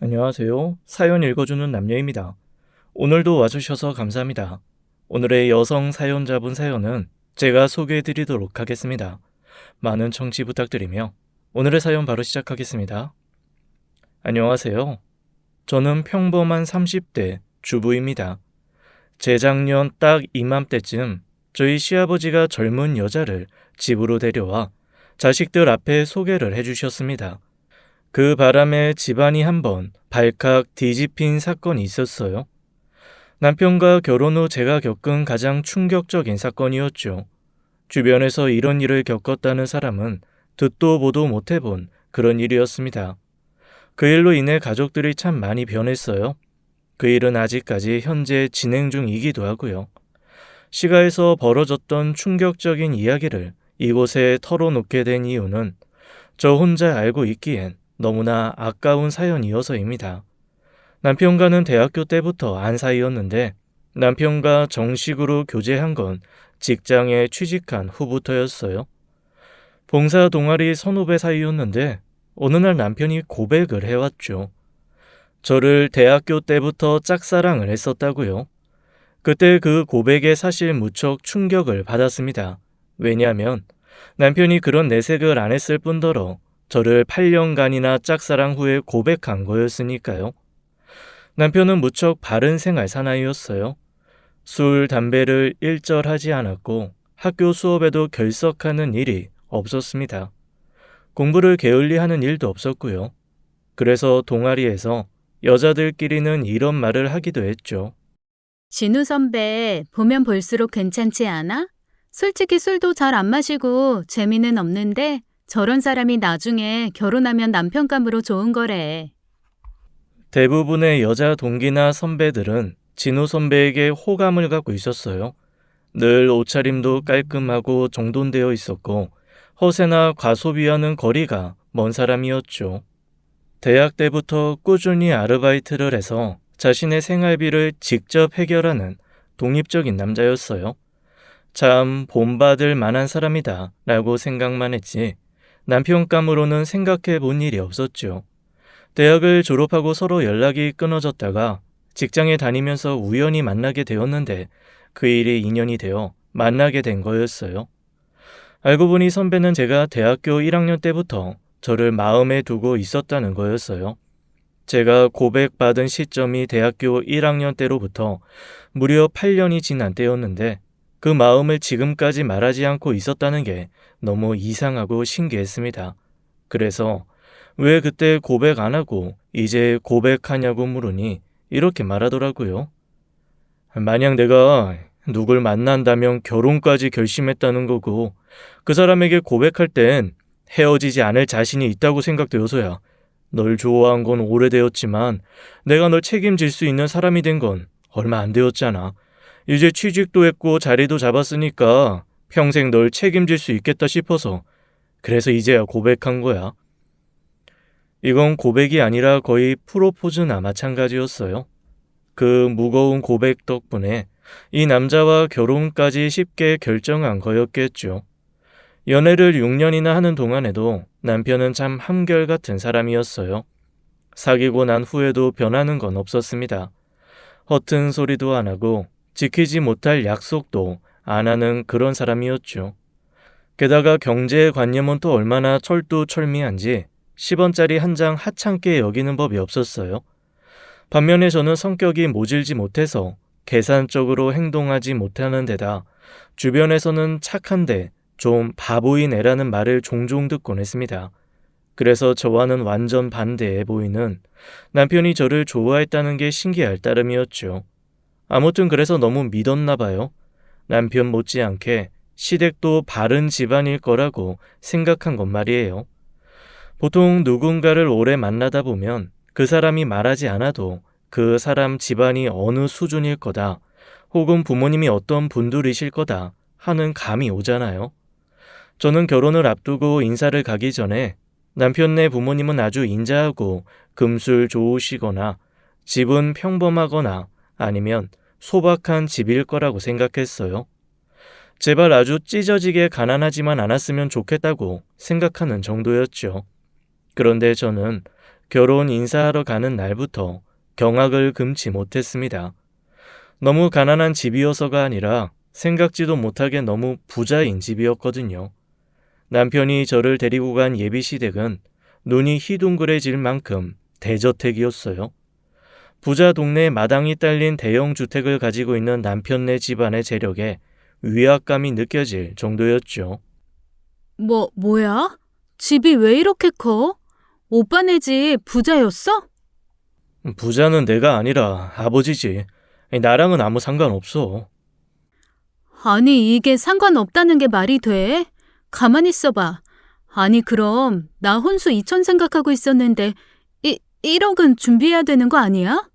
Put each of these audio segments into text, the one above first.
안녕하세요. 사연 읽어주는 남녀입니다. 오늘도 와주셔서 감사합니다. 오늘의 여성 사연자분 사연은 제가 소개해드리도록 하겠습니다. 많은 청취 부탁드리며 오늘의 사연 바로 시작하겠습니다. 안녕하세요. 저는 평범한 30대 주부입니다. 재작년 딱 이맘때쯤 저희 시아버지가 젊은 여자를 집으로 데려와 자식들 앞에 소개를 해주셨습니다. 그 바람에 집안이 한번 발칵 뒤집힌 사건이 있었어요. 남편과 결혼 후 제가 겪은 가장 충격적인 사건이었죠. 주변에서 이런 일을 겪었다는 사람은 듣도 보도 못 해본 그런 일이었습니다. 그 일로 인해 가족들이 참 많이 변했어요. 그 일은 아직까지 현재 진행 중이기도 하고요. 시가에서 벌어졌던 충격적인 이야기를 이곳에 털어놓게 된 이유는 저 혼자 알고 있기엔 너무나 아까운 사연이어서입니다. 남편과는 대학교 때부터 안 사이였는데 남편과 정식으로 교제한 건 직장에 취직한 후부터였어요. 봉사 동아리 선후배 사이였는데 어느 날 남편이 고백을 해왔죠. 저를 대학교 때부터 짝사랑을 했었다고요. 그때 그 고백에 사실 무척 충격을 받았습니다. 왜냐하면 남편이 그런 내색을 안 했을 뿐더러 저를 8년간이나 짝사랑 후에 고백한 거였으니까요. 남편은 무척 바른 생활 사나이였어요. 술, 담배를 일절하지 않았고 학교 수업에도 결석하는 일이 없었습니다. 공부를 게을리하는 일도 없었고요. 그래서 동아리에서 여자들끼리는 이런 말을 하기도 했죠. 진우 선배, 보면 볼수록 괜찮지 않아? 솔직히 술도 잘 안 마시고 재미는 없는데 저런 사람이 나중에 결혼하면 남편감으로 좋은 거래. 대부분의 여자 동기나 선배들은 진우 선배에게 호감을 갖고 있었어요. 늘 옷차림도 깔끔하고 정돈되어 있었고 허세나 과소비와는 거리가 먼 사람이었죠. 대학 때부터 꾸준히 아르바이트를 해서 자신의 생활비를 직접 해결하는 독립적인 남자였어요. 참 본받을 만한 사람이다 라고 생각만 했지 남편감으로는 생각해 본 일이 없었죠. 대학을 졸업하고 서로 연락이 끊어졌다가 직장에 다니면서 우연히 만나게 되었는데 그 일이 인연이 되어 만나게 된 거였어요. 알고 보니 선배는 제가 대학교 1학년 때부터 저를 마음에 두고 있었다는 거였어요. 제가 고백받은 시점이 대학교 1학년 때로부터 무려 8년이 지난 때였는데 그 마음을 지금까지 말하지 않고 있었다는 게 너무 이상하고 신기했습니다. 그래서 왜 그때 고백 안 하고 이제 고백하냐고 물으니 이렇게 말하더라고요. 만약 내가 누굴 만난다면 결혼까지 결심했다는 거고 그 사람에게 고백할 땐 헤어지지 않을 자신이 있다고 생각되어서야. 널 좋아한 건 오래되었지만 내가 널 책임질 수 있는 사람이 된 건 얼마 안 되었잖아. 이제 취직도 했고 자리도 잡았으니까 평생 널 책임질 수 있겠다 싶어서 그래서 이제야 고백한 거야. 이건 고백이 아니라 거의 프로포즈나 마찬가지였어요. 그 무거운 고백 덕분에 이 남자와 결혼까지 쉽게 결정한 거였겠죠. 연애를 6년이나 하는 동안에도 남편은 참 한결같은 사람이었어요. 사귀고 난 후에도 변하는 건 없었습니다. 허튼 소리도 안 하고 지키지 못할 약속도 안 하는 그런 사람이었죠. 게다가 경제의 관념은 또 얼마나 철두철미한지 10원짜리 한 장 하찮게 여기는 법이 없었어요. 반면에 저는 성격이 모질지 못해서 계산적으로 행동하지 못하는 데다 주변에서는 착한데 좀 바보인 애라는 말을 종종 듣곤 했습니다. 그래서 저와는 완전 반대해 보이는 남편이 저를 좋아했다는 게 신기할 따름이었죠. 아무튼 그래서 너무 믿었나 봐요. 남편 못지않게 시댁도 바른 집안일 거라고 생각한 것 말이에요. 보통 누군가를 오래 만나다 보면 그 사람이 말하지 않아도 그 사람 집안이 어느 수준일 거다, 혹은 부모님이 어떤 분들이실 거다 하는 감이 오잖아요. 저는 결혼을 앞두고 인사를 가기 전에 남편네 부모님은 아주 인자하고 금술 좋으시거나 집은 평범하거나 아니면 소박한 집일 거라고 생각했어요. 제발 아주 찢어지게 가난하지만 않았으면 좋겠다고 생각하는 정도였죠. 그런데 저는 결혼 인사하러 가는 날부터 경악을 금치 못했습니다. 너무 가난한 집이어서가 아니라 생각지도 못하게 너무 부자인 집이었거든요. 남편이 저를 데리고 간 예비시댁은 눈이 희둥그레질 만큼 대저택이었어요. 부자 동네 마당이 딸린 대형 주택을 가지고 있는 남편네 집안의 재력에 위압감이 느껴질 정도였죠. 뭐야? 집이 왜 이렇게 커? 오빠네 집 부자였어? 부자는 내가 아니라 아버지지. 나랑은 아무 상관없어. 아니, 이게 상관없다는 게 말이 돼? 가만히 있어봐. 아니, 그럼 나 혼수 2천 생각하고 있었는데 1억은 준비해야 되는 거 아니야?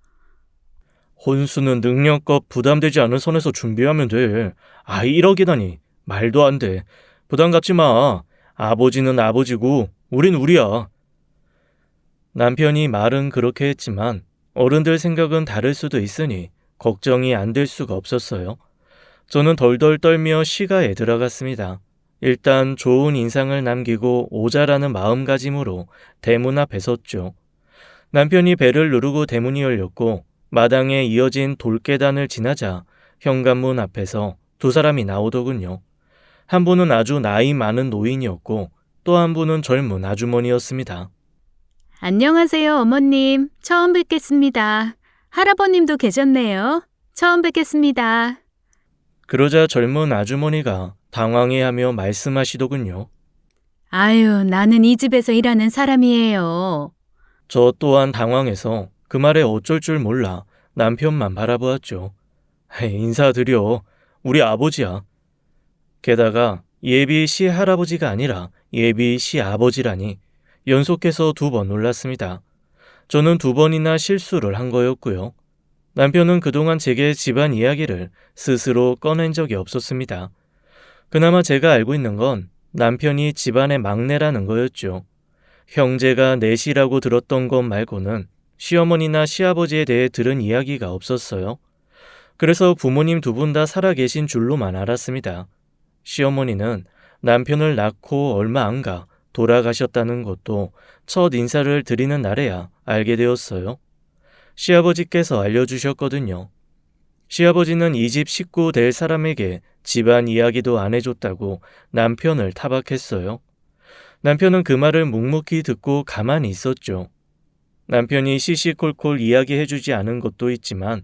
혼수는 능력껏 부담되지 않은 선에서 준비하면 돼. 1억이다니. 말도 안 돼. 부담 갖지 마. 아버지는 아버지고 우린 우리야. 남편이 말은 그렇게 했지만 어른들 생각은 다를 수도 있으니 걱정이 안 될 수가 없었어요. 저는 덜덜 떨며 시가에 들어갔습니다. 일단 좋은 인상을 남기고 오자라는 마음가짐으로 대문 앞에 섰죠. 남편이 벨을 누르고 대문이 열렸고 마당에 이어진 돌계단을 지나자 현관문 앞에서 두 사람이 나오더군요. 한 분은 아주 나이 많은 노인이었고 또 한 분은 젊은 아주머니였습니다. 안녕하세요, 어머님. 처음 뵙겠습니다. 할아버님도 계셨네요. 처음 뵙겠습니다. 그러자 젊은 아주머니가 당황해하며 말씀하시더군요. 아유, 나는 이 집에서 일하는 사람이에요. 저 또한 당황해서 그 말에 어쩔 줄 몰라 남편만 바라보았죠. 인사드려. 우리 아버지야. 게다가 예비 시할아버지가 아니라 예비 시아버지라니 연속해서 2번 놀랐습니다. 저는 2번이나 실수를 한 거였고요. 남편은 그동안 제게 집안 이야기를 스스로 꺼낸 적이 없었습니다. 그나마 제가 알고 있는 건 남편이 집안의 막내라는 거였죠. 형제가 넷이라고 들었던 것 말고는 시어머니나 시아버지에 대해 들은 이야기가 없었어요. 그래서 부모님 2분 다 살아계신 줄로만 알았습니다. 시어머니는 남편을 낳고 얼마 안 가 돌아가셨다는 것도 첫 인사를 드리는 날에야 알게 되었어요. 시아버지께서 알려주셨거든요. 시아버지는 이 집 식구 될 사람에게 집안 이야기도 안 해줬다고 남편을 타박했어요. 남편은 그 말을 묵묵히 듣고 가만히 있었죠. 남편이 시시콜콜 이야기해주지 않은 것도 있지만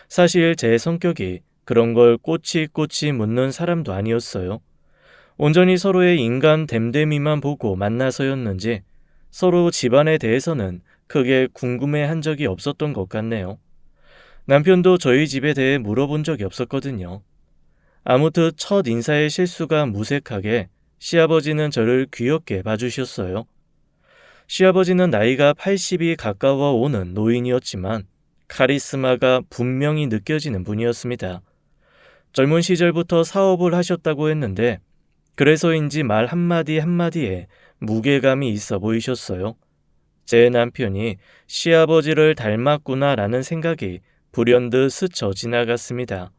사실 제 성격이 그런 걸 꼬치꼬치 묻는 사람도 아니었어요. 온전히 서로의 인간 됨됨이만 보고 만나서였는지 서로 집안에 대해서는 크게 궁금해한 적이 없었던 것 같네요. 남편도 저희 집에 대해 물어본 적이 없었거든요. 아무튼 첫 인사의 실수가 무색하게 시아버지는 저를 귀엽게 봐주셨어요. 시아버지는 나이가 80이 가까워 오는 노인이었지만 카리스마가 분명히 느껴지는 분이었습니다. 젊은 시절부터 사업을 하셨다고 했는데 그래서인지 말 한마디 한마디에 무게감이 있어 보이셨어요. 제 남편이 시아버지를 닮았구나라는 생각이 불현듯 스쳐 지나갔습니다.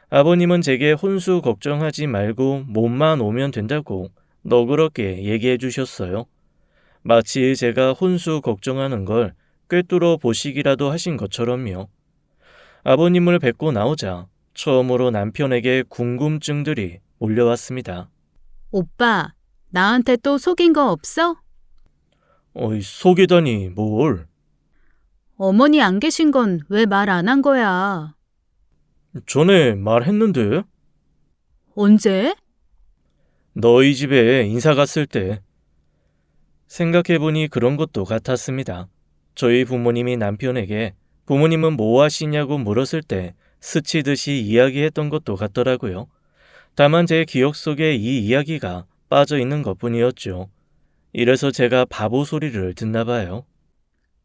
아버님은 제게 혼수 걱정하지 말고 몸만 오면 된다고 너그럽게 얘기해 주셨어요. 마치 제가 혼수 걱정하는 걸 꿰뚫어 보시기라도 하신 것처럼요. 아버님을 뵙고 나오자 처음으로 남편에게 궁금증들이 몰려왔습니다. 오빠, 나한테 또 속인 거 없어? 속이다니 뭘? 어머니 안 계신 건 왜 말 안 한 거야? 전에 말했는데? 언제? 너희 집에 인사 갔을 때. 생각해보니 그런 것도 같았습니다. 저희 부모님이 남편에게 부모님은 뭐 하시냐고 물었을 때 스치듯이 이야기했던 것도 같더라고요. 다만 제 기억 속에 이 이야기가 빠져 있는 것뿐이었죠. 이래서 제가 바보 소리를 듣나 봐요.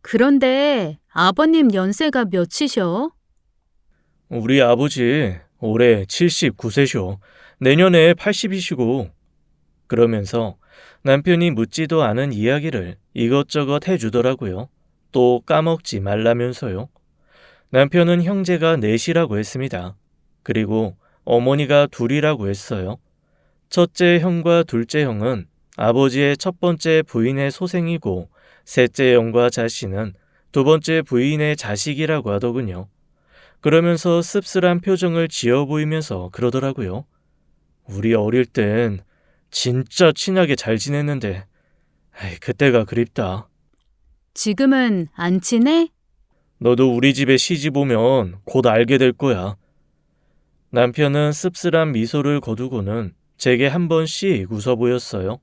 그런데 아버님 연세가 몇이셔? 우리 아버지 올해 79세셔. 내년에 80이시고. 그러면서 남편이 묻지도 않은 이야기를 이것저것 해주더라고요. 또 까먹지 말라면서요. 남편은 형제가 넷이라고 했습니다. 그리고 어머니가 둘이라고 했어요. 첫째 형과 둘째 형은 아버지의 첫 번째 부인의 소생이고 셋째 형과 자씨는 두 번째 부인의 자식이라고 하더군요. 그러면서 씁쓸한 표정을 지어 보이면서 그러더라고요. 우리 어릴 땐 진짜 친하게 잘 지냈는데 그때가 그립다. 지금은 안 친해? 너도 우리 집에 시집 오면 곧 알게 될 거야. 남편은 씁쓸한 미소를 거두고는 제게 한 번씩 웃어 보였어요.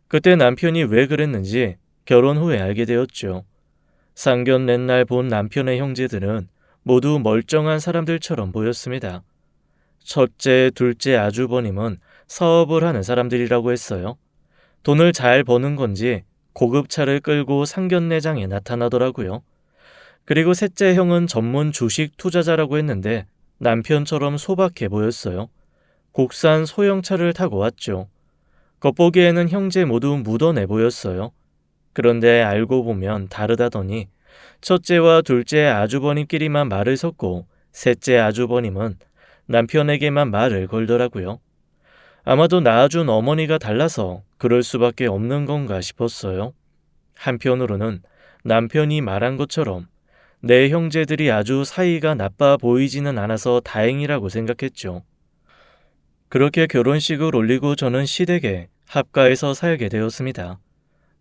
그때 남편이 왜 그랬는지 결혼 후에 알게 되었죠. 상견례날 본 남편의 형제들은 모두 멀쩡한 사람들처럼 보였습니다. 첫째, 둘째 아주버님은 사업을 하는 사람들이라고 했어요. 돈을 잘 버는 건지 고급 차를 끌고 상견례장에 나타나더라고요. 그리고 셋째 형은 전문 주식 투자자라고 했는데 남편처럼 소박해 보였어요. 국산 소형차를 타고 왔죠. 겉보기에는 형제 모두 묻어내 보였어요. 그런데 알고 보면 다르다더니 첫째와 둘째 아주버님끼리만 말을 섞고 셋째 아주버님은 남편에게만 말을 걸더라고요. 아마도 낳아준 어머니가 달라서 그럴 수밖에 없는 건가 싶었어요. 한편으로는 남편이 말한 것처럼 내 형제들이 아주 사이가 나빠 보이지는 않아서 다행이라고 생각했죠. 그렇게 결혼식을 올리고 저는 시댁에 합가해서 살게 되었습니다.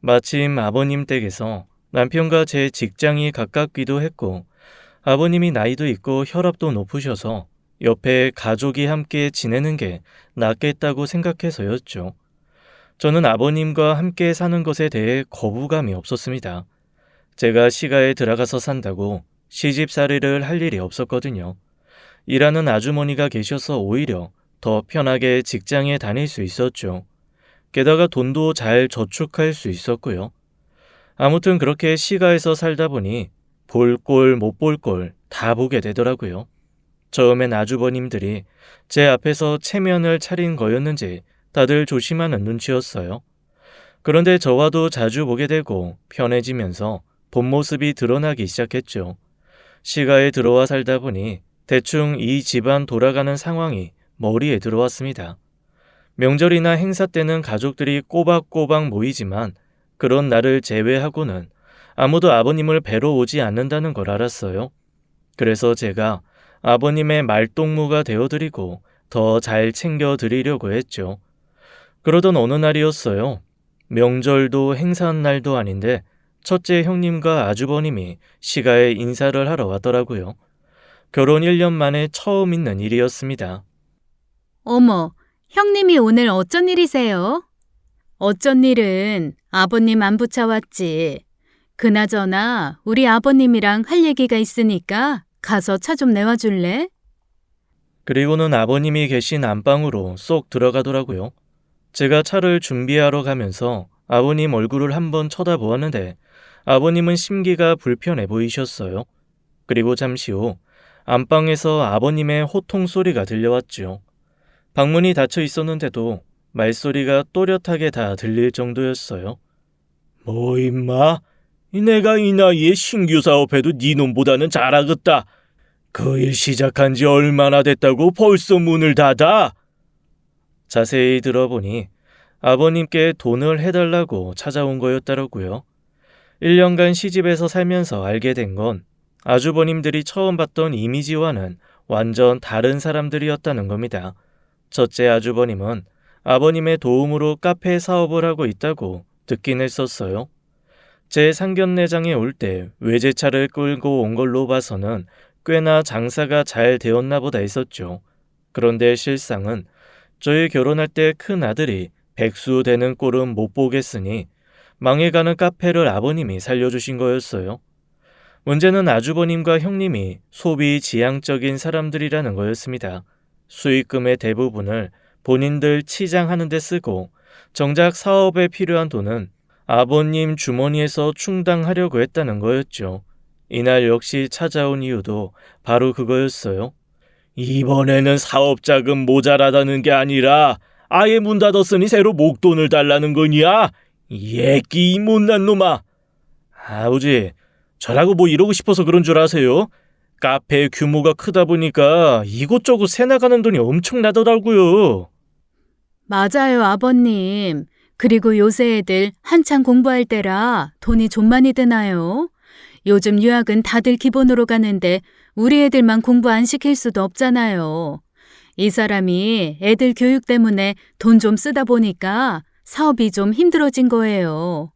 마침 아버님 댁에서 남편과 제 직장이 가깝기도 했고 아버님이 나이도 있고 혈압도 높으셔서 옆에 가족이 함께 지내는 게 낫겠다고 생각해서였죠. 저는 아버님과 함께 사는 것에 대해 거부감이 없었습니다. 제가 시가에 들어가서 산다고 시집살이를 할 일이 없었거든요. 일하는 아주머니가 계셔서 오히려 더 편하게 직장에 다닐 수 있었죠. 게다가 돈도 잘 저축할 수 있었고요. 아무튼 그렇게 시가에서 살다 보니 볼 꼴 못 볼 꼴 다 보게 되더라고요. 처음엔 아주버님들이 제 앞에서 체면을 차린 거였는지 다들 조심하는 눈치였어요. 그런데 저와도 자주 보게 되고 편해지면서 본 모습이 드러나기 시작했죠. 시가에 들어와 살다 보니 대충 이 집안 돌아가는 상황이 머리에 들어왔습니다. 명절이나 행사 때는 가족들이 꼬박꼬박 모이지만 그런 날을 제외하고는 아무도 아버님을 뵈러 오지 않는다는 걸 알았어요. 그래서 제가 아버님의 말동무가 되어드리고 더 잘 챙겨드리려고 했죠. 그러던 어느 날이었어요. 명절도 행사한 날도 아닌데 첫째 형님과 아주버님이 시가에 인사를 하러 왔더라고요. 결혼 1년 만에 처음 있는 일이었습니다. 어머, 형님이 오늘 어쩐 일이세요? 어쩐 일은 아버님 안 붙여왔지. 그나저나 우리 아버님이랑 할 얘기가 있으니까 가서 차 좀 내와줄래? 그리고는 아버님이 계신 안방으로 쏙 들어가더라고요. 제가 차를 준비하러 가면서 아버님 얼굴을 한번 쳐다보았는데 아버님은 심기가 불편해 보이셨어요. 그리고 잠시 후 안방에서 아버님의 호통 소리가 들려왔죠. 방문이 닫혀 있었는데도 말소리가 또렷하게 다 들릴 정도였어요. 뭐 임마? 내가 이 나이에 신규 사업해도 네 놈보다는 잘하겠다. 그 일 시작한 지 얼마나 됐다고 벌써 문을 닫아? 자세히 들어보니 아버님께 돈을 해달라고 찾아온 거였더라고요. 1년간 시집에서 살면서 알게 된 건 아주버님들이 처음 봤던 이미지와는 완전 다른 사람들이었다는 겁니다. 첫째 아주버님은 아버님의 도움으로 카페 사업을 하고 있다고 듣긴 했었어요. 제 상견례장에 올 때 외제차를 끌고 온 걸로 봐서는 꽤나 장사가 잘 되었나 보다 했었죠. 그런데 실상은 저희 결혼할 때 큰 아들이 백수 되는 꼴은 못 보겠으니 망해가는 카페를 아버님이 살려주신 거였어요. 문제는 아주버님과 형님이 소비 지향적인 사람들이라는 거였습니다. 수익금의 대부분을 본인들 치장하는 데 쓰고 정작 사업에 필요한 돈은 아버님 주머니에서 충당하려고 했다는 거였죠. 이날 역시 찾아온 이유도 바로 그거였어요. 이번에는 사업자금 모자라다는 게 아니라 아예 문 닫았으니 새로 목돈을 달라는 거냐? 이 애끼 이 못난 놈아. 아버지, 저라고 뭐 이러고 싶어서 그런 줄 아세요? 카페 규모가 크다 보니까 이곳저곳 새 나가는 돈이 엄청나더라고요. 맞아요, 아버님. 그리고 요새 애들 한창 공부할 때라 돈이 좀 많이 드나요? 요즘 유학은 다들 기본으로 가는데 우리 애들만 공부 안 시킬 수도 없잖아요. 이 사람이 애들 교육 때문에 돈 좀 쓰다 보니까 사업이 좀 힘들어진 거예요.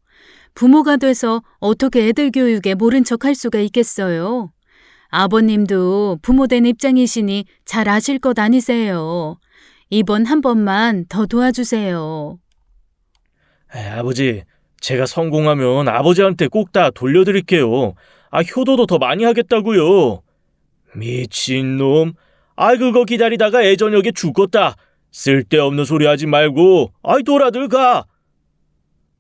부모가 돼서 어떻게 애들 교육에 모른 척 할 수가 있겠어요? 아버님도 부모 된 입장이시니 잘 아실 것 아니세요. 이번 한 번만 더 도와주세요. 아버지, 제가 성공하면 아버지한테 꼭 다 돌려드릴게요. 효도도 더 많이 하겠다고요. 미친놈. 그거 기다리다가 애저녁에 죽었다. 쓸데없는 소리 하지 말고, 돌아들 가.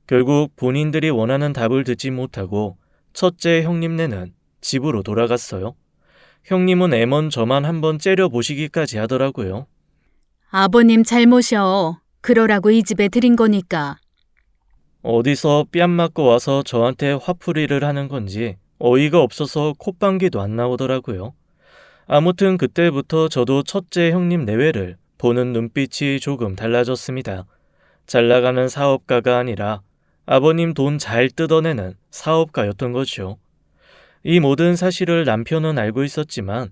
결국 본인들이 원하는 답을 듣지 못하고 첫째 형님네는 집으로 돌아갔어요. 형님은 애먼 저만 한번 째려보시기까지 하더라고요. 아버님 잘못이요. 그러라고 이 집에 들인 거니까. 어디서 뺨 맞고 와서 저한테 화풀이를 하는 건지 어이가 없어서 콧방귀도 안 나오더라고요. 아무튼 그때부터 저도 첫째 형님 내외를 보는 눈빛이 조금 달라졌습니다. 잘 나가는 사업가가 아니라 아버님 돈 잘 뜯어내는 사업가였던 거죠. 이 모든 사실을 남편은 알고 있었지만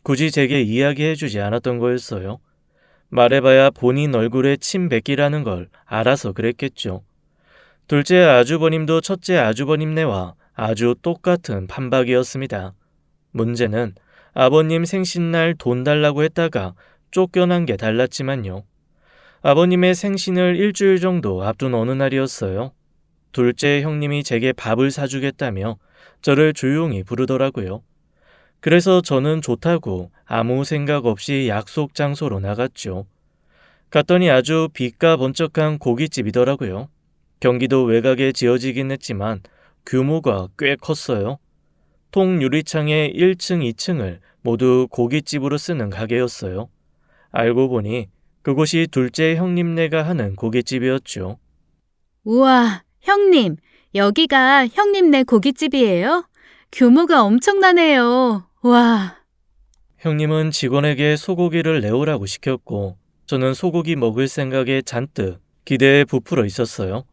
굳이 제게 이야기해주지 않았던 거였어요. 말해봐야 본인 얼굴에 침 뱉기라는 걸 알아서 그랬겠죠. 둘째 아주버님도 첫째 아주버님네와 아주 똑같은 판박이었습니다. 문제는 아버님 생신날 돈 달라고 했다가 쫓겨난 게 달랐지만요. 아버님의 생신을 일주일 정도 앞둔 어느 날이었어요. 둘째 형님이 제게 밥을 사주겠다며 저를 조용히 부르더라고요. 그래서 저는 좋다고 아무 생각 없이 약속 장소로 나갔죠. 갔더니 아주 빛과 번쩍한 고깃집이더라고요. 경기도 외곽에 지어지긴 했지만 규모가 꽤 컸어요. 통 유리창에 1층, 2층을 모두 고깃집으로 쓰는 가게였어요. 알고 보니 그곳이 둘째 형님네가 하는 고깃집이었죠. 우와, 형님, 여기가 형님네 고깃집이에요? 규모가 엄청나네요. 와. 형님은 직원에게 소고기를 내오라고 시켰고 저는 소고기 먹을 생각에 잔뜩 기대에 부풀어 있었어요.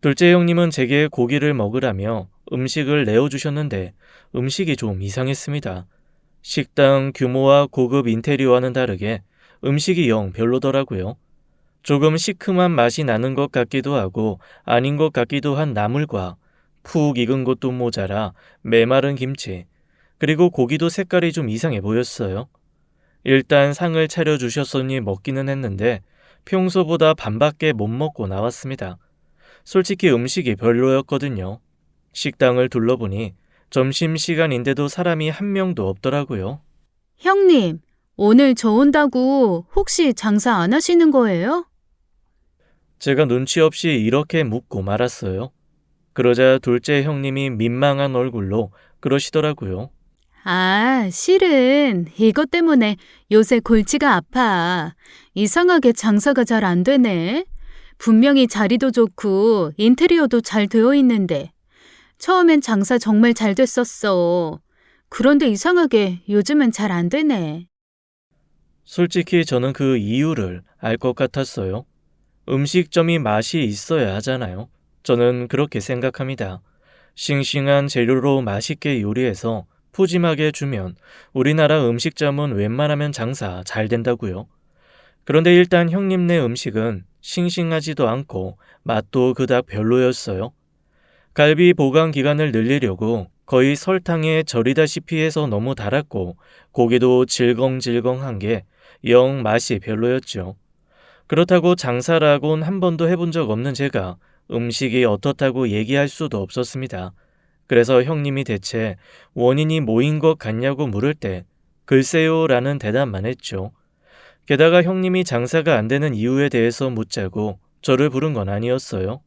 둘째 형님은 제게 고기를 먹으라며 음식을 내어주셨는데 음식이 좀 이상했습니다. 식당 규모와 고급 인테리어와는 다르게 음식이 영 별로더라고요. 조금 시큼한 맛이 나는 것 같기도 하고 아닌 것 같기도 한 나물과 푹 익은 것도 모자라 메마른 김치, 그리고 고기도 색깔이 좀 이상해 보였어요. 일단 상을 차려주셨으니 먹기는 했는데 평소보다 반밖에 못 먹고 나왔습니다. 솔직히 음식이 별로였거든요. 식당을 둘러보니 점심시간인데도 사람이 한 명도 없더라고요. 형님, 오늘 저 온다고 혹시 장사 안 하시는 거예요? 제가 눈치 없이 이렇게 묻고 말았어요. 그러자 둘째 형님이 민망한 얼굴로 그러시더라고요. 실은 이것 때문에 요새 골치가 아파. 이상하게 장사가 잘 안 되네. 분명히 자리도 좋고 인테리어도 잘 되어 있는데 처음엔 장사 정말 잘 됐었어. 그런데 이상하게 요즘은 잘 안 되네. 솔직히 저는 그 이유를 알 것 같았어요. 음식점이 맛이 있어야 하잖아요. 저는 그렇게 생각합니다. 싱싱한 재료로 맛있게 요리해서 푸짐하게 주면 우리나라 음식점은 웬만하면 장사 잘 된다고요. 그런데 일단 형님네 음식은 싱싱하지도 않고 맛도 그닥 별로였어요. 갈비 보관 기간을 늘리려고 거의 설탕에 절이다시피 해서 너무 달았고 고기도 질겅질겅한 게 영 맛이 별로였죠. 그렇다고 장사라곤 한 번도 해본 적 없는 제가 음식이 어떻다고 얘기할 수도 없었습니다. 그래서 형님이 대체 원인이 뭐인 것 같냐고 물을 때 글쎄요 라는 대답만 했죠. 게다가 형님이 장사가 안 되는 이유에 대해서 묻자고 저를 부른 건 아니었어요.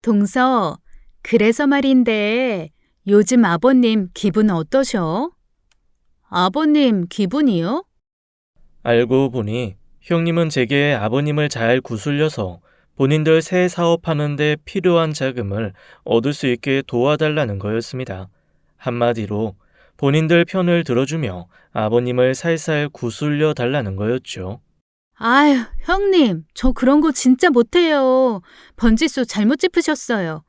동서, 그래서 말인데 요즘 아버님 기분 어떠셔? 아버님 기분이요? 알고 보니 형님은 제게 아버님을 잘 구슬려서 본인들 새 사업하는데 필요한 자금을 얻을 수 있게 도와달라는 거였습니다. 한마디로 본인들 편을 들어주며 아버님을 살살 구슬려 달라는 거였죠. 아휴, 형님, 저 그런 거 진짜 못해요. 번지수 잘못 짚으셨어요.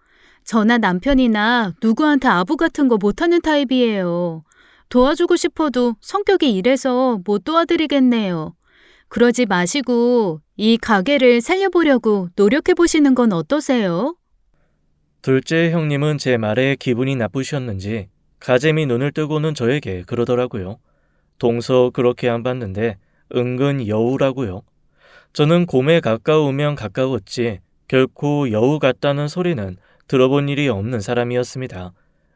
저나 남편이나 누구한테 아부 같은 거 못하는 타입이에요. 도와주고 싶어도 성격이 이래서 못 도와드리겠네요. 그러지 마시고 이 가게를 살려보려고 노력해 보시는 건 어떠세요? 둘째 형님은 제 말에 기분이 나쁘셨는지 가재미 눈을 뜨고는 저에게 그러더라고요. 동서 그렇게 안 봤는데 은근 여우라고요. 저는 곰에 가까우면 가까웠지 결코 여우 같다는 소리는 들어본 일이 없는 사람이었습니다.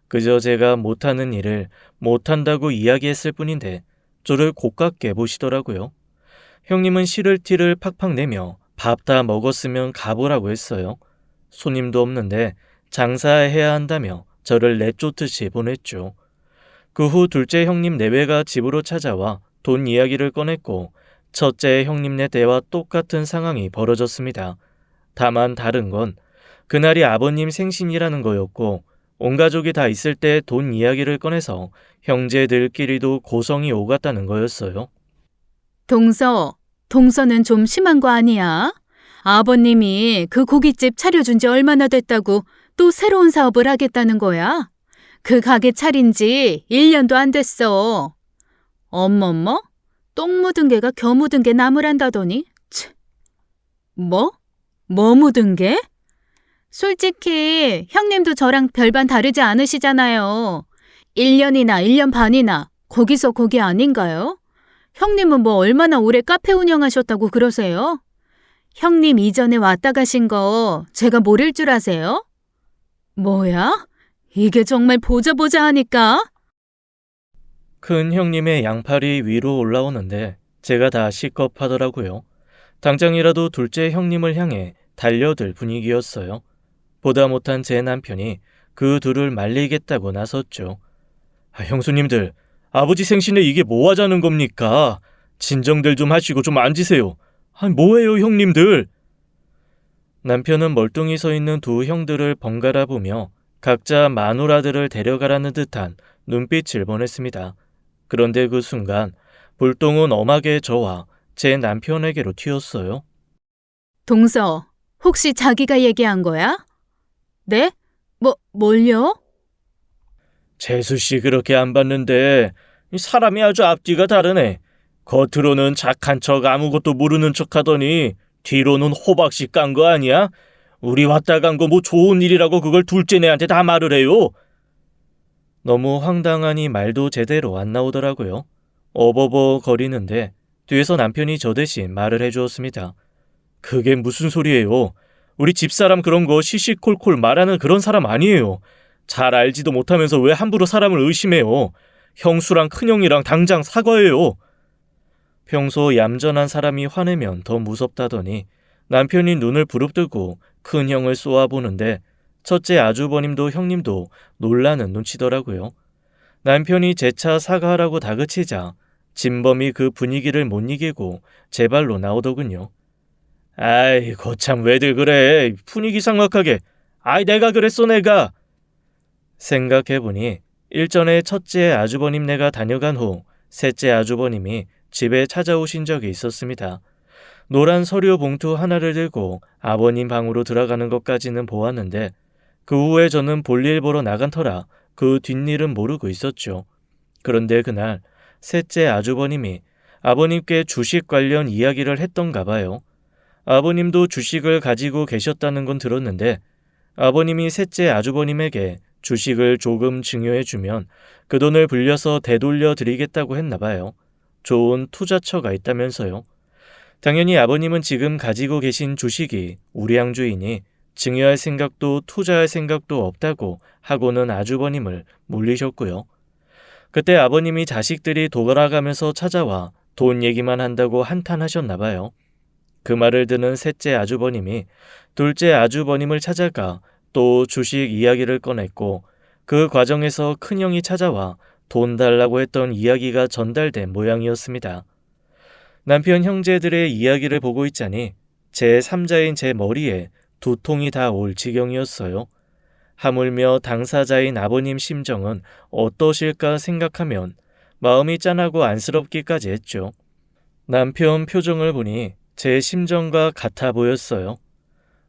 그저 제가 못하는 일을 못한다고 이야기했을 뿐인데 저를 곱깝게 보시더라고요. 형님은 싫을 티를 팍팍 내며 밥 다 먹었으면 가보라고 했어요. 손님도 없는데 장사해야 한다며 저를 내쫓듯이 보냈죠. 그 후 둘째 형님 내외가 집으로 찾아와 돈 이야기를 꺼냈고 첫째 형님네 때와 똑같은 상황이 벌어졌습니다. 다만 다른 건 그날이 아버님 생신이라는 거였고 온 가족이 다 있을 때 돈 이야기를 꺼내서 형제들끼리도 고성이 오갔다는 거였어요. 동서는 좀 심한 거 아니야? 아버님이 그 고깃집 차려준 지 얼마나 됐다고 또 새로운 사업을 하겠다는 거야? 그 가게 차린 지 1년도 안 됐어. 어머머? 똥 묻은 개가 겨 묻은 개 나무란다더니? 치. 뭐? 뭐 묻은 게? 솔직히 형님도 저랑 별반 다르지 않으시잖아요. 1년이나 1년 반이나 거기서 거기 아닌가요? 형님은 뭐 얼마나 오래 카페 운영하셨다고 그러세요? 형님 이전에 왔다 가신 거 제가 모를 줄 아세요? 뭐야? 이게 정말 보자 하니까? 큰 형님의 양팔이 위로 올라오는데 제가 다 시겁하더라고요. 당장이라도 둘째 형님을 향해 달려들 분위기였어요. 보다 못한 제 남편이 그 둘을 말리겠다고 나섰죠. 형수님들, 아버지 생신에 이게 뭐 하자는 겁니까? 진정들 좀 하시고 좀 앉으세요. 뭐예요 형님들? 남편은 멀뚱히 서 있는 두 형들을 번갈아 보며 각자 마누라들을 데려가라는 듯한 눈빛을 보냈습니다. 그런데 그 순간 불똥은 엄하게 저와 제 남편에게로 튀었어요. 동서, 혹시 자기가 얘기한 거야? 네? 뭘요? 재수씨 그렇게 안 봤는데 사람이 아주 앞뒤가 다르네. 겉으로는 착한 척 아무것도 모르는 척 하더니 뒤로는 호박씨 깐 거 아니야? 우리 왔다 간 거 뭐 좋은 일이라고 그걸 둘째네한테 다 말을 해요. 너무 황당하니 말도 제대로 안 나오더라고요. 어버버 거리는데 뒤에서 남편이 저 대신 말을 해주었습니다. 그게 무슨 소리예요? 우리 집사람 그런 거 시시콜콜 말하는 그런 사람 아니에요. 잘 알지도 못하면서 왜 함부로 사람을 의심해요? 형수랑 큰형이랑 당장 사과해요. 평소 얌전한 사람이 화내면 더 무섭다더니 남편이 눈을 부릅뜨고 큰형을 쏘아보는데 첫째 아주버님도 형님도 놀라는 눈치더라고요. 남편이 재차 사과하라고 다그치자 진범이 그 분위기를 못 이기고 제 발로 나오더군요. 아이 거참 왜들 그래. 분위기 삭막하게. 아이 내가 그랬어 내가. 생각해보니 일전에 첫째 아주버님네가 다녀간 후 셋째 아주버님이 집에 찾아오신 적이 있었습니다. 노란 서류 봉투 하나를 들고 아버님 방으로 들어가는 것까지는 보았는데 그 후에 저는 볼일 보러 나간 터라 그 뒷일은 모르고 있었죠. 그런데 그날 셋째 아주버님이 아버님께 주식 관련 이야기를 했던가 봐요. 아버님도 주식을 가지고 계셨다는 건 들었는데 아버님이 셋째 아주버님에게 주식을 조금 증여해주면 그 돈을 불려서 되돌려 드리겠다고 했나 봐요. 좋은 투자처가 있다면서요. 당연히 아버님은 지금 가지고 계신 주식이 우량주이니 증여할 생각도 투자할 생각도 없다고 하고는 아주버님을 물리셨고요. 그때 아버님이 자식들이 돌아가면서 찾아와 돈 얘기만 한다고 한탄하셨나 봐요. 그 말을 듣는 셋째 아주버님이 둘째 아주버님을 찾아가 또 주식 이야기를 꺼냈고 그 과정에서 큰형이 찾아와 돈 달라고 했던 이야기가 전달된 모양이었습니다. 남편 형제들의 이야기를 보고 있자니 제 3자인 제 머리에 두통이 다 올 지경이었어요. 하물며 당사자인 아버님 심정은 어떠실까 생각하면 마음이 짠하고 안쓰럽기까지 했죠. 남편 표정을 보니 제 심정과 같아 보였어요.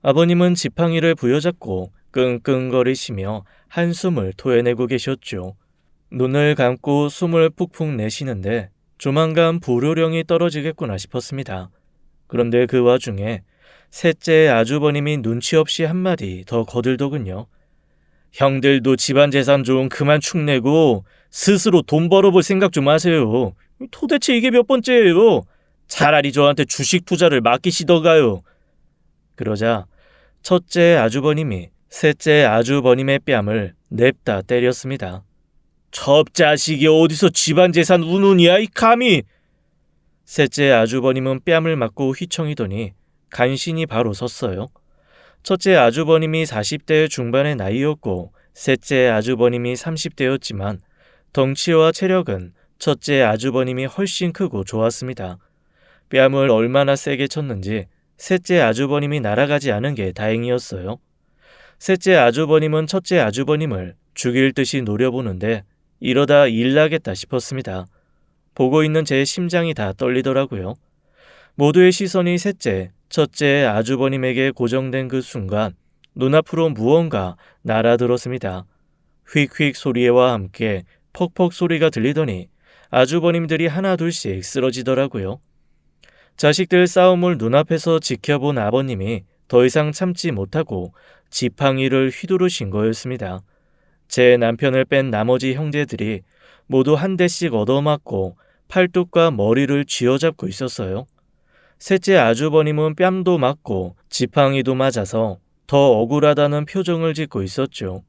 아버님은 지팡이를 부여잡고 끙끙거리시며 한숨을 토해내고 계셨죠. 눈을 감고 숨을 푹푹 내쉬는데 조만간 불호령이 떨어지겠구나 싶었습니다. 그런데 그 와중에 셋째 아주버님이 눈치 없이 한마디 더 거들더군요. 형들도 집안 재산 좀 그만 축내고 스스로 돈 벌어볼 생각 좀 하세요. 도대체 이게 몇 번째예요? 차라리 저한테 주식 투자를 맡기시더가요. 그러자 첫째 아주버님이 셋째 아주버님의 뺨을 냅다 때렸습니다. 첩자식이 어디서 집안 재산 우는이야 이 감히. 셋째 아주버님은 뺨을 맞고 휘청이더니 간신히 바로 섰어요. 첫째 아주버님이 40대 중반의 나이였고 셋째 아주버님이 30대였지만 덩치와 체력은 첫째 아주버님이 훨씬 크고 좋았습니다. 뺨을 얼마나 세게 쳤는지 셋째 아주버님이 날아가지 않은 게 다행이었어요. 셋째 아주버님은 첫째 아주버님을 죽일 듯이 노려보는데 이러다 일나겠다 싶었습니다. 보고 있는 제 심장이 다 떨리더라고요. 모두의 시선이 셋째, 첫째 아주버님에게 고정된 그 순간 눈앞으로 무언가 날아들었습니다. 휙휙 소리와 함께 퍽퍽 소리가 들리더니 아주버님들이 하나둘씩 쓰러지더라고요. 자식들 싸움을 눈앞에서 지켜본 아버님이 더 이상 참지 못하고 지팡이를 휘두르신 거였습니다. 제 남편을 뺀 나머지 형제들이 모두 한 대씩 얻어맞고 팔뚝과 머리를 쥐어잡고 있었어요. 셋째 아주버님은 뺨도 맞고 지팡이도 맞아서 더 억울하다는 표정을 짓고 있었죠.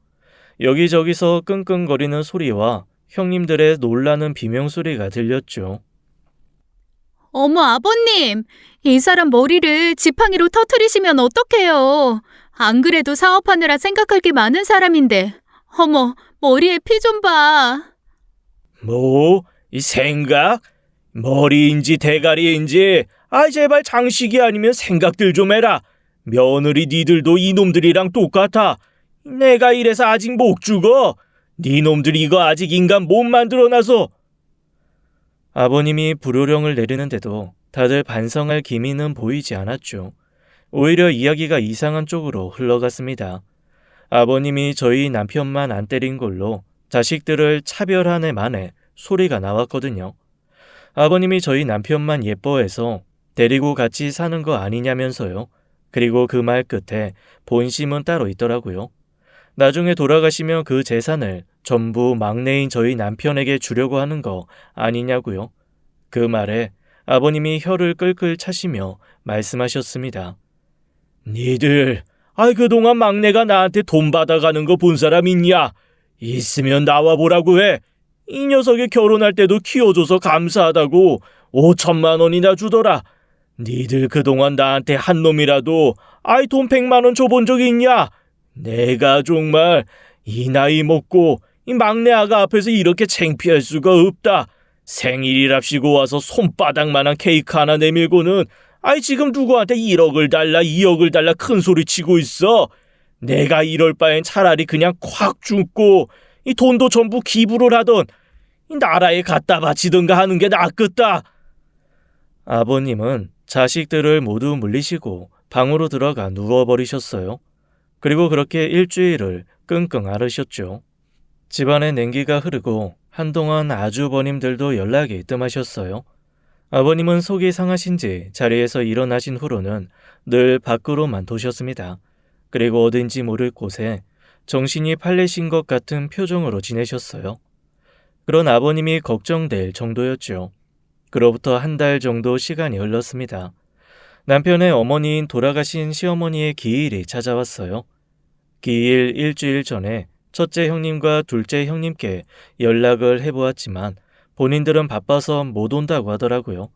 여기저기서 끙끙거리는 소리와 형님들의 놀라는 비명소리가 들렸죠. 어머, 아버님! 이 사람 머리를 지팡이로 터트리시면 어떡해요? 안 그래도 사업하느라 생각할 게 많은 사람인데. 어머, 머리에 피 좀 봐. 뭐? 이 생각? 머리인지 대가리인지 제발 장식이 아니면 생각들 좀 해라. 며느리 니들도 이놈들이랑 똑같아. 내가 이래서 아직 못 죽어. 니놈들이 이거 아직 인간 못 만들어놔서. 아버님이 불호령을 내리는데도 다들 반성할 기미는 보이지 않았죠. 오히려 이야기가 이상한 쪽으로 흘러갔습니다. 아버님이 저희 남편만 안 때린 걸로 자식들을 차별하네 만에 소리가 나왔거든요. 아버님이 저희 남편만 예뻐해서 데리고 같이 사는 거 아니냐면서요. 그리고 그 말 끝에 본심은 따로 있더라고요. 나중에 돌아가시면 그 재산을 전부 막내인 저희 남편에게 주려고 하는 거 아니냐고요. 그 말에 아버님이 혀를 끌끌 차시며 말씀하셨습니다. 니들, 그동안 막내가 나한테 돈 받아가는 거 본 사람 있냐? 있으면 나와보라고 해. 이 녀석이 결혼할 때도 키워줘서 감사하다고 5천만 원이나 주더라. 니들 그동안 나한테 한 놈이라도 돈 100만 원 줘본 적이 있냐? 내가 정말 이 나이 먹고 이 막내 아가 앞에서 이렇게 창피할 수가 없다. 생일이랍시고 와서 손바닥만한 케이크 하나 내밀고는 지금 누구한테 1억을 달라 2억을 달라 큰 소리 치고 있어. 내가 이럴 바엔 차라리 그냥 콱 죽고 이 돈도 전부 기부를 하던 이 나라에 갖다 바치든가 하는 게 낫겠다. 아버님은 자식들을 모두 물리시고 방으로 들어가 누워버리셨어요. 그리고 그렇게 일주일을 끙끙 앓으셨죠. 집안에 냉기가 흐르고 한동안 아주버님들도 연락이 뜸하셨어요. 아버님은 속이 상하신지 자리에서 일어나신 후로는 늘 밖으로만 도셨습니다. 그리고 어딘지 모를 곳에 정신이 팔리신 것 같은 표정으로 지내셨어요. 그런 아버님이 걱정될 정도였죠. 그로부터 한 달 정도 시간이 흘렀습니다. 남편의 어머니인 돌아가신 시어머니의 기일이 찾아왔어요. 기일 일주일 전에 첫째 형님과 둘째 형님께 연락을 해보았지만 본인들은 바빠서 못 온다고 하더라고요.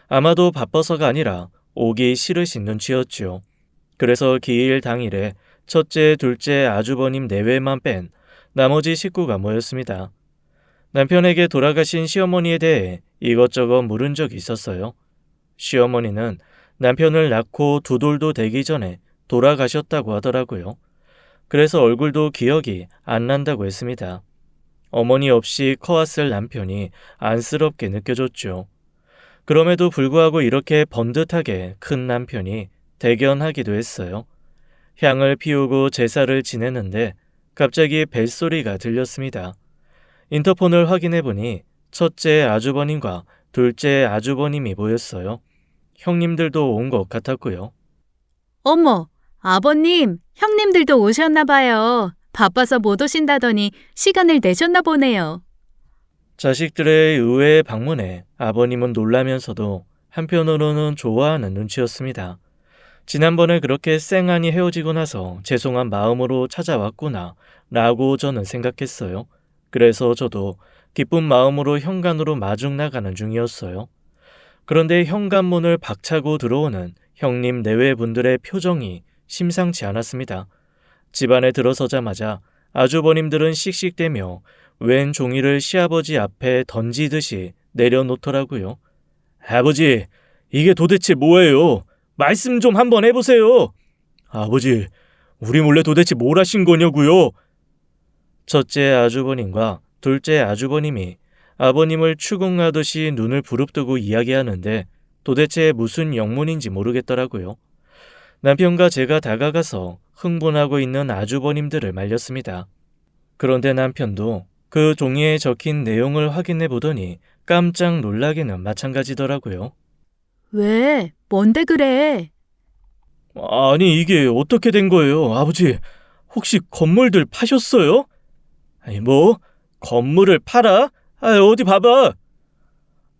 아마도 바빠서가 아니라 오기 싫으신 눈치였죠. 그래서 기일 당일에 첫째, 둘째 아주버님 내외만 뺀 나머지 식구가 모였습니다. 남편에게 돌아가신 시어머니에 대해 이것저것 물은 적이 있었어요. 시어머니는 남편을 낳고 두 돌도 되기 전에 돌아가셨다고 하더라고요. 그래서 얼굴도 기억이 안 난다고 했습니다. 어머니 없이 커왔을 남편이 안쓰럽게 느껴졌죠. 그럼에도 불구하고 이렇게 번듯하게 큰 남편이 대견하기도 했어요. 향을 피우고 제사를 지내는데 갑자기 벨소리가 들렸습니다. 인터폰을 확인해 보니 첫째 아주버님과 둘째 아주버님이 보였어요. 형님들도 온 것 같았고요. 어머, 아버님, 형님들도 오셨나 봐요. 바빠서 못 오신다더니 시간을 내셨나 보네요. 자식들의 의외의 방문에 아버님은 놀라면서도 한편으로는 좋아하는 눈치였습니다. 지난번에 그렇게 쌩하니 헤어지고 나서 죄송한 마음으로 찾아왔구나 라고 저는 생각했어요. 그래서 저도 기쁜 마음으로 현관으로 마중 나가는 중이었어요. 그런데 현관문을 박차고 들어오는 형님 내외분들의 표정이 심상치 않았습니다. 집안에 들어서자마자 아주버님들은 씩씩대며 웬 종이를 시아버지 앞에 던지듯이 내려놓더라고요. 아버지, 이게 도대체 뭐예요? 말씀 좀 한번 해보세요. 아버지, 우리 몰래 도대체 뭘 하신 거냐고요? 첫째 아주버님과 둘째 아주버님이 아버님을 추궁하듯이 눈을 부릅뜨고 이야기하는데 도대체 무슨 영문인지 모르겠더라고요. 남편과 제가 다가가서 흥분하고 있는 아주버님들을 말렸습니다. 그런데 남편도 그 종이에 적힌 내용을 확인해 보더니 깜짝 놀라기는 마찬가지더라고요. 왜? 뭔데 그래? 아니, 이게 어떻게 된 거예요, 아버지? 혹시 건물들 파셨어요? 아니, 뭐? 건물을 팔아? 어디 봐봐.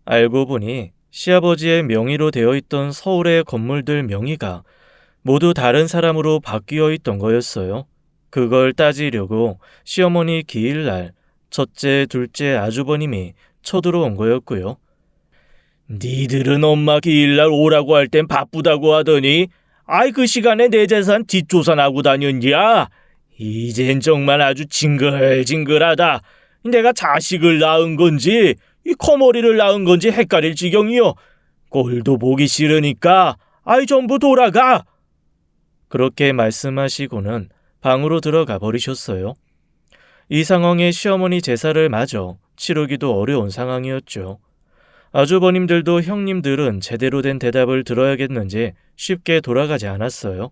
알고 보니 시아버지의 명의로 되어 있던 서울의 건물들 명의가 모두 다른 사람으로 바뀌어 있던 거였어요. 그걸 따지려고 시어머니 기일날 첫째, 둘째 아주버님이 쳐들어온 거였고요. 니들은 엄마 기일날 오라고 할 땐 바쁘다고 하더니 아이 그 시간에 내 재산 뒷조사하고 다녔냐? 이젠 정말 아주 징글징글하다. 내가 자식을 낳은 건지 이 커머리를 낳은 건지 헷갈릴 지경이요. 꼴도 보기 싫으니까 아이 전부 돌아가. 그렇게 말씀하시고는 방으로 들어가 버리셨어요. 이 상황에 시어머니 제사를 마저 치르기도 어려운 상황이었죠. 아주버님들도 형님들은 제대로 된 대답을 들어야겠는지 쉽게 돌아가지 않았어요.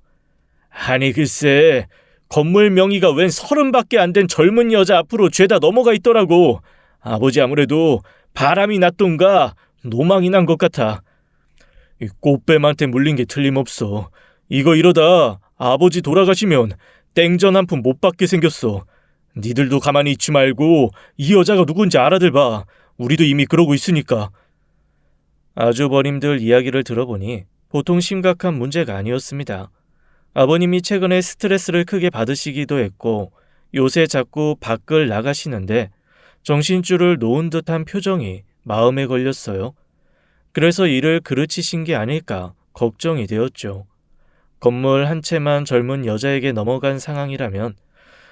아니 글쎄, 건물 명의가 웬 30밖에 안 된 젊은 여자 앞으로 죄다 넘어가 있더라고. 아버지 아무래도 바람이 났던가 노망이 난 것 같아. 이 꽃뱀한테 물린 게 틀림없어. 이거 이러다 아버지 돌아가시면 땡전 한 푼 못 받게 생겼어. 니들도 가만히 있지 말고 이 여자가 누군지 알아들봐. 우리도 이미 그러고 있으니까. 아주버님들 이야기를 들어보니 보통 심각한 문제가 아니었습니다. 아버님이 최근에 스트레스를 크게 받으시기도 했고 요새 자꾸 밖을 나가시는데 정신줄을 놓은 듯한 표정이 마음에 걸렸어요. 그래서 일을 그르치신 게 아닐까 걱정이 되었죠. 건물 한 채만 젊은 여자에게 넘어간 상황이라면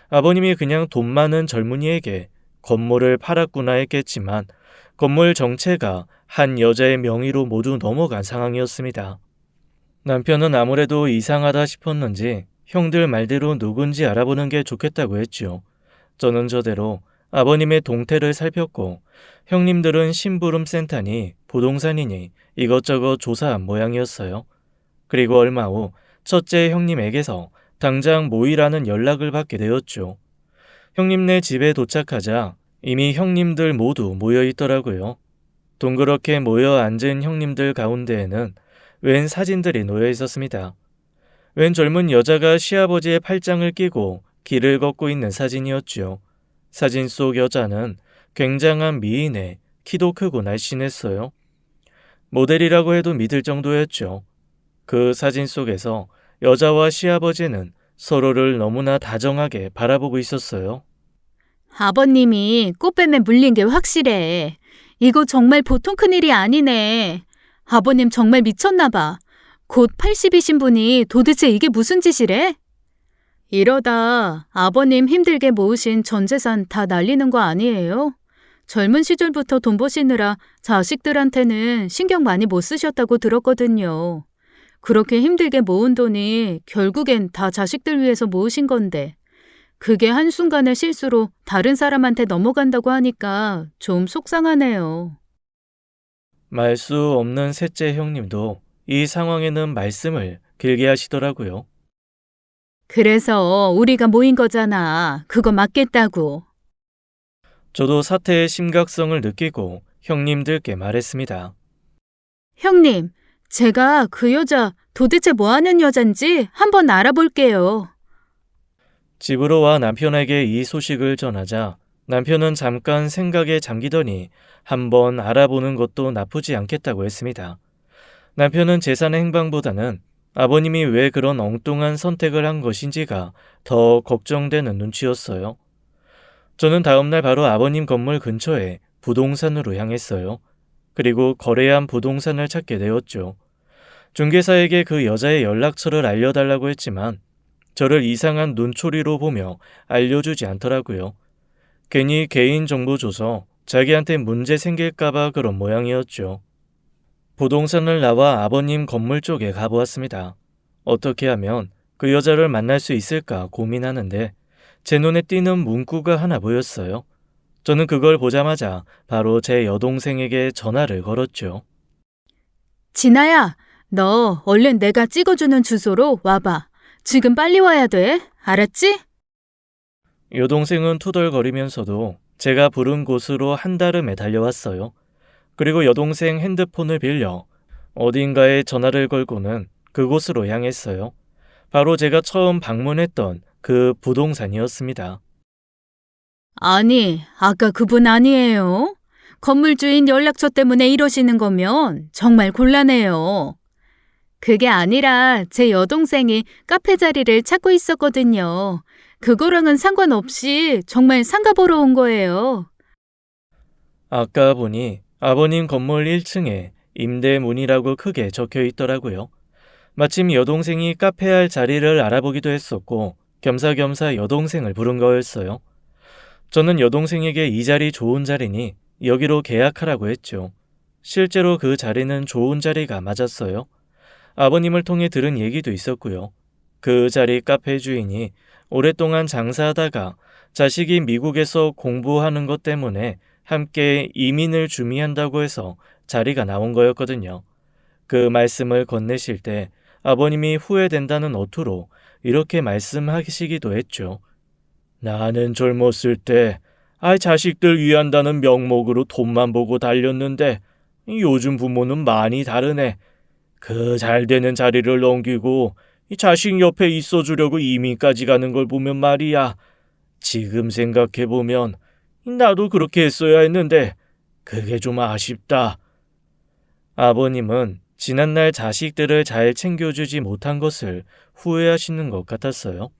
아버님이 그냥 돈 많은 젊은이에게 건물을 팔았구나 했겠지만 건물 정체가 한 여자의 명의로 모두 넘어간 상황이었습니다. 남편은 아무래도 이상하다 싶었는지 형들 말대로 누군지 알아보는 게 좋겠다고 했죠. 저는 저대로 아버님의 동태를 살폈고 형님들은 심부름센터니 부동산이니 이것저것 조사한 모양이었어요. 그리고 얼마 후 첫째 형님에게서 당장 모이라는 연락을 받게 되었죠. 형님네 집에 도착하자 이미 형님들 모두 모여 있더라고요. 동그랗게 모여 앉은 형님들 가운데에는 웬 사진들이 놓여 있었습니다. 웬 젊은 여자가 시아버지의 팔짱을 끼고 길을 걷고 있는 사진이었죠. 사진 속 여자는 굉장한 미인에 키도 크고 날씬했어요. 모델이라고 해도 믿을 정도였죠. 그 사진 속에서 여자와 시아버지는 서로를 너무나 다정하게 바라보고 있었어요. 아버님이 꽃뱀에 물린 게 확실해. 이거 정말 보통 큰일이 아니네. 아버님 정말 미쳤나 봐. 곧 80이신 분이 도대체 이게 무슨 짓이래? 이러다 아버님 힘들게 모으신 전 재산 다 날리는 거 아니에요? 젊은 시절부터 돈 버시느라 자식들한테는 신경 많이 못 쓰셨다고 들었거든요. 그렇게 힘들게 모은 돈이 결국엔 다 자식들 위해서 모으신 건데 그게 한순간의 실수로 다른 사람한테 넘어간다고 하니까 좀 속상하네요. 말 수 없는 셋째 형님도 이 상황에는 말씀을 길게 하시더라고요. 그래서 우리가 모인 거잖아. 그거 맞겠다고. 저도 사태의 심각성을 느끼고 형님들께 말했습니다. 형님, 제가 그 여자 도대체 뭐 하는 여잔지 한번 알아볼게요. 집으로 와 남편에게 이 소식을 전하자 남편은 잠깐 생각에 잠기더니 한번 알아보는 것도 나쁘지 않겠다고 했습니다. 남편은 재산의 행방보다는 아버님이 왜 그런 엉뚱한 선택을 한 것인지가 더 걱정되는 눈치였어요. 저는 다음날 바로 아버님 건물 근처에 부동산으로 향했어요. 그리고 거래한 부동산을 찾게 되었죠. 중개사에게 그 여자의 연락처를 알려달라고 했지만 저를 이상한 눈초리로 보며 알려주지 않더라고요. 괜히 개인정보 줘서 자기한테 문제 생길까봐 그런 모양이었죠. 부동산을 나와 아버님 건물 쪽에 가보았습니다. 어떻게 하면 그 여자를 만날 수 있을까 고민하는데 제 눈에 띄는 문구가 하나 보였어요. 저는 그걸 보자마자 바로 제 여동생에게 전화를 걸었죠. 진아야, 너 얼른 내가 찍어주는 주소로 와봐. 지금 빨리 와야 돼. 알았지? 여동생은 투덜거리면서도 제가 부른 곳으로 한달음에 달려왔어요. 그리고 여동생 핸드폰을 빌려 어딘가에 전화를 걸고는 그곳으로 향했어요. 바로 제가 처음 방문했던 그 부동산이었습니다. 아니, 아까 그분 아니에요. 건물주인 연락처 때문에 이러시는 거면 정말 곤란해요. 그게 아니라 제 여동생이 카페 자리를 찾고 있었거든요. 그거랑은 상관없이 정말 상가 보러 온 거예요. 아까 보니 아버님 건물 1층에 임대문이라고 크게 적혀 있더라고요. 마침 여동생이 카페할 자리를 알아보기도 했었고 겸사겸사 여동생을 부른 거였어요. 저는 여동생에게 이 자리 좋은 자리니 여기로 계약하라고 했죠. 실제로 그 자리는 좋은 자리가 맞았어요. 아버님을 통해 들은 얘기도 있었고요. 그 자리 카페 주인이 오랫동안 장사하다가 자식이 미국에서 공부하는 것 때문에 함께 이민을 준비한다고 해서 자리가 나온 거였거든요. 그 말씀을 건네실 때 아버님이 후회된다는 어투로 이렇게 말씀하시기도 했죠. 나는 젊었을 때 자식들 위한다는 명목으로 돈만 보고 달렸는데 요즘 부모는 많이 다르네. 그 잘되는 자리를 넘기고 자식 옆에 있어주려고 이민까지 가는 걸 보면 말이야. 지금 생각해보면 나도 그렇게 했어야 했는데 그게 좀 아쉽다. 아버님은 지난날 자식들을 잘 챙겨주지 못한 것을 후회하시는 것 같았어요.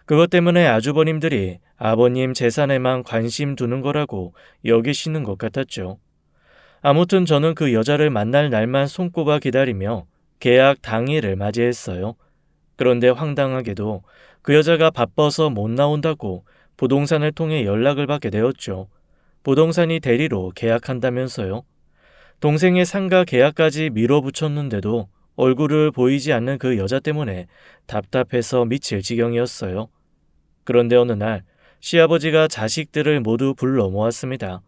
그것 때문에 아주버님들이 아버님 재산에만 관심 두는 거라고 여기시는 것 같았죠. 아무튼 저는 그 여자를 만날 날만 손꼽아 기다리며 계약 당일을 맞이했어요. 그런데 황당하게도 그 여자가 바빠서 못 나온다고 부동산을 통해 연락을 받게 되었죠. 부동산이 대리로 계약한다면서요. 동생의 상가 계약까지 밀어붙였는데도 얼굴을 보이지 않는 그 여자 때문에 답답해서 미칠 지경이었어요. 그런데 어느 날 시아버지가 자식들을 모두 불러 모았습니다.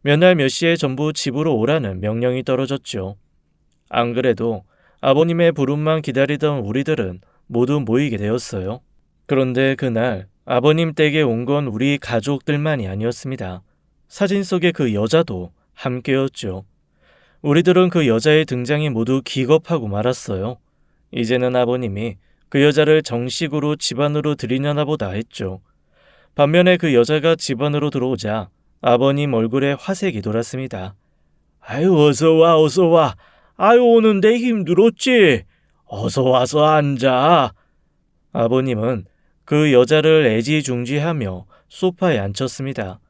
몇 날 몇 시에 전부 집으로 오라는 명령이 떨어졌죠. 안 그래도 아버님의 부름만 기다리던 우리들은 모두 모이게 되었어요. 그런데 그날 아버님 댁에 온 건 우리 가족들만이 아니었습니다. 사진 속의 그 여자도 함께였죠. 우리들은 그 여자의 등장이 모두 기겁하고 말았어요. 이제는 아버님이 그 여자를 정식으로 집안으로 들이려나 보다 했죠. 반면에 그 여자가 집안으로 들어오자 아버님 얼굴에 화색이 돌았습니다. 아유, 어서 와, 어서 와. 아유, 오는데 힘들었지? 어서 와서 앉아. 아버님은 그 여자를 애지중지하며 소파에 앉혔습니다.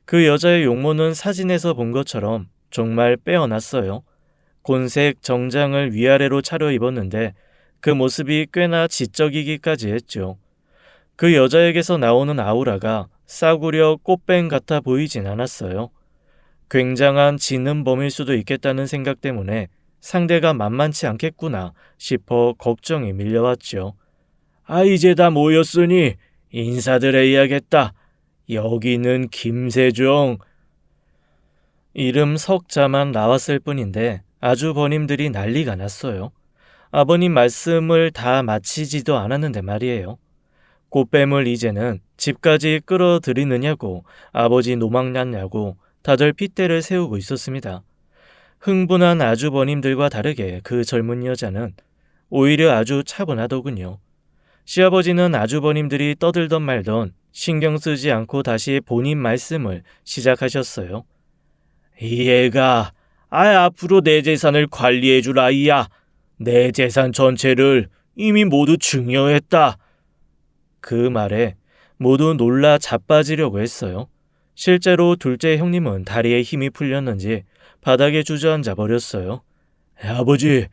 그 여자의 용모는 사진에서 본 것처럼 정말 빼어났어요. 곤색 정장을 위아래로 차려입었는데 그 모습이 꽤나 지적이기까지 했죠. 그 여자에게서 나오는 아우라가 싸구려 꽃뱀 같아 보이진 않았어요. 굉장한 지능범일 수도 있겠다는 생각 때문에 상대가 만만치 않겠구나 싶어 걱정이 밀려왔죠. 이제 다 모였으니 인사들 해야겠다. 여기는 김세종. 이름 석자만 나왔을 뿐인데 아주 버님들이 난리가 났어요. 아버님 말씀을 다 마치지도 않았는데 말이에요. 꽃뱀을 이제는 집까지 끌어들이느냐고 아버지 노망났냐고 다들 핏대를 세우고 있었습니다. 흥분한 아주버님들과 다르게 그 젊은 여자는 오히려 아주 차분하더군요. 시아버지는 아주버님들이 떠들던 말던 신경 쓰지 않고 다시 본인 말씀을 시작하셨어요. 이 애가 앞으로 내 재산을 관리해 줄 아이야. 내 재산 전체를 이미 모두 증여했다. 그 말에 모두 놀라 자빠지려고 했어요. 실제로 둘째 형님은 다리에 힘이 풀렸는지 바닥에 주저앉아 버렸어요. 아버지,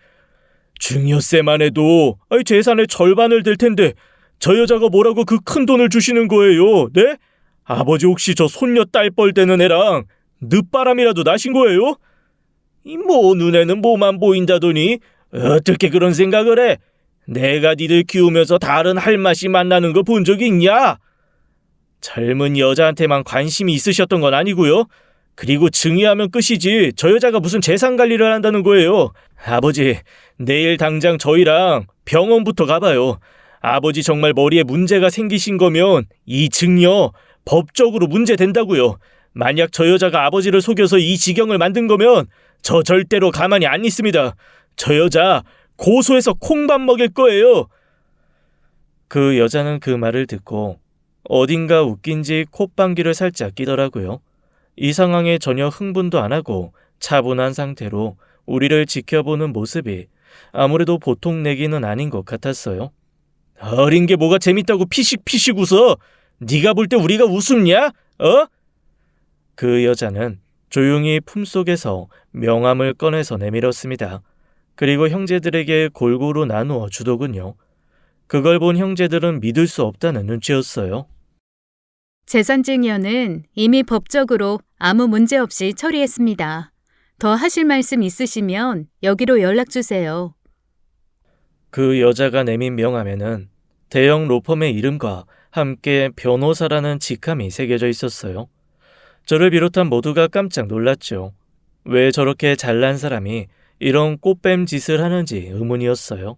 증여세만 해도 재산의 절반을 댈 텐데 저 여자가 뭐라고 그 큰 돈을 주시는 거예요? 네? 아버지 혹시 저 손녀 딸뻘 되는 애랑 늦바람이라도 나신 거예요? 눈에는 뭐만 보인다더니 어떻게 그런 생각을 해? 내가 니들 키우면서 다른 할맛이 만나는 거 본 적이 있냐? 젊은 여자한테만 관심이 있으셨던 건 아니고요. 그리고 증여하면 끝이지 저 여자가 무슨 재산 관리를 한다는 거예요. 아버지, 내일 당장 저희랑 병원부터 가봐요. 아버지 정말 머리에 문제가 생기신 거면 이 증여 법적으로 문제된다고요. 만약 저 여자가 아버지를 속여서 이 지경을 만든 거면 저 절대로 가만히 안 있습니다. 저 여자 고소해서 콩밥 먹일 거예요. 그 여자는 그 말을 듣고 어딘가 웃긴지 콧방귀를 살짝 끼더라고요. 이 상황에 전혀 흥분도 안 하고 차분한 상태로 우리를 지켜보는 모습이 아무래도 보통 내기는 아닌 것 같았어요. 어린 게 뭐가 재밌다고 피식피식 웃어? 네가 볼 때 우리가 우습냐? 그 여자는 조용히 품속에서 명함을 꺼내서 내밀었습니다. 그리고 형제들에게 골고루 나누어 주더군요. 그걸 본 형제들은 믿을 수 없다는 눈치였어요. 재산 증여는 이미 법적으로 아무 문제 없이 처리했습니다. 더 하실 말씀 있으시면 여기로 연락 주세요. 그 여자가 내민 명함에는 대형 로펌의 이름과 함께 변호사라는 직함이 새겨져 있었어요. 저를 비롯한 모두가 깜짝 놀랐죠. 왜 저렇게 잘난 사람이 이런 꽃뱀 짓을 하는지 의문이었어요.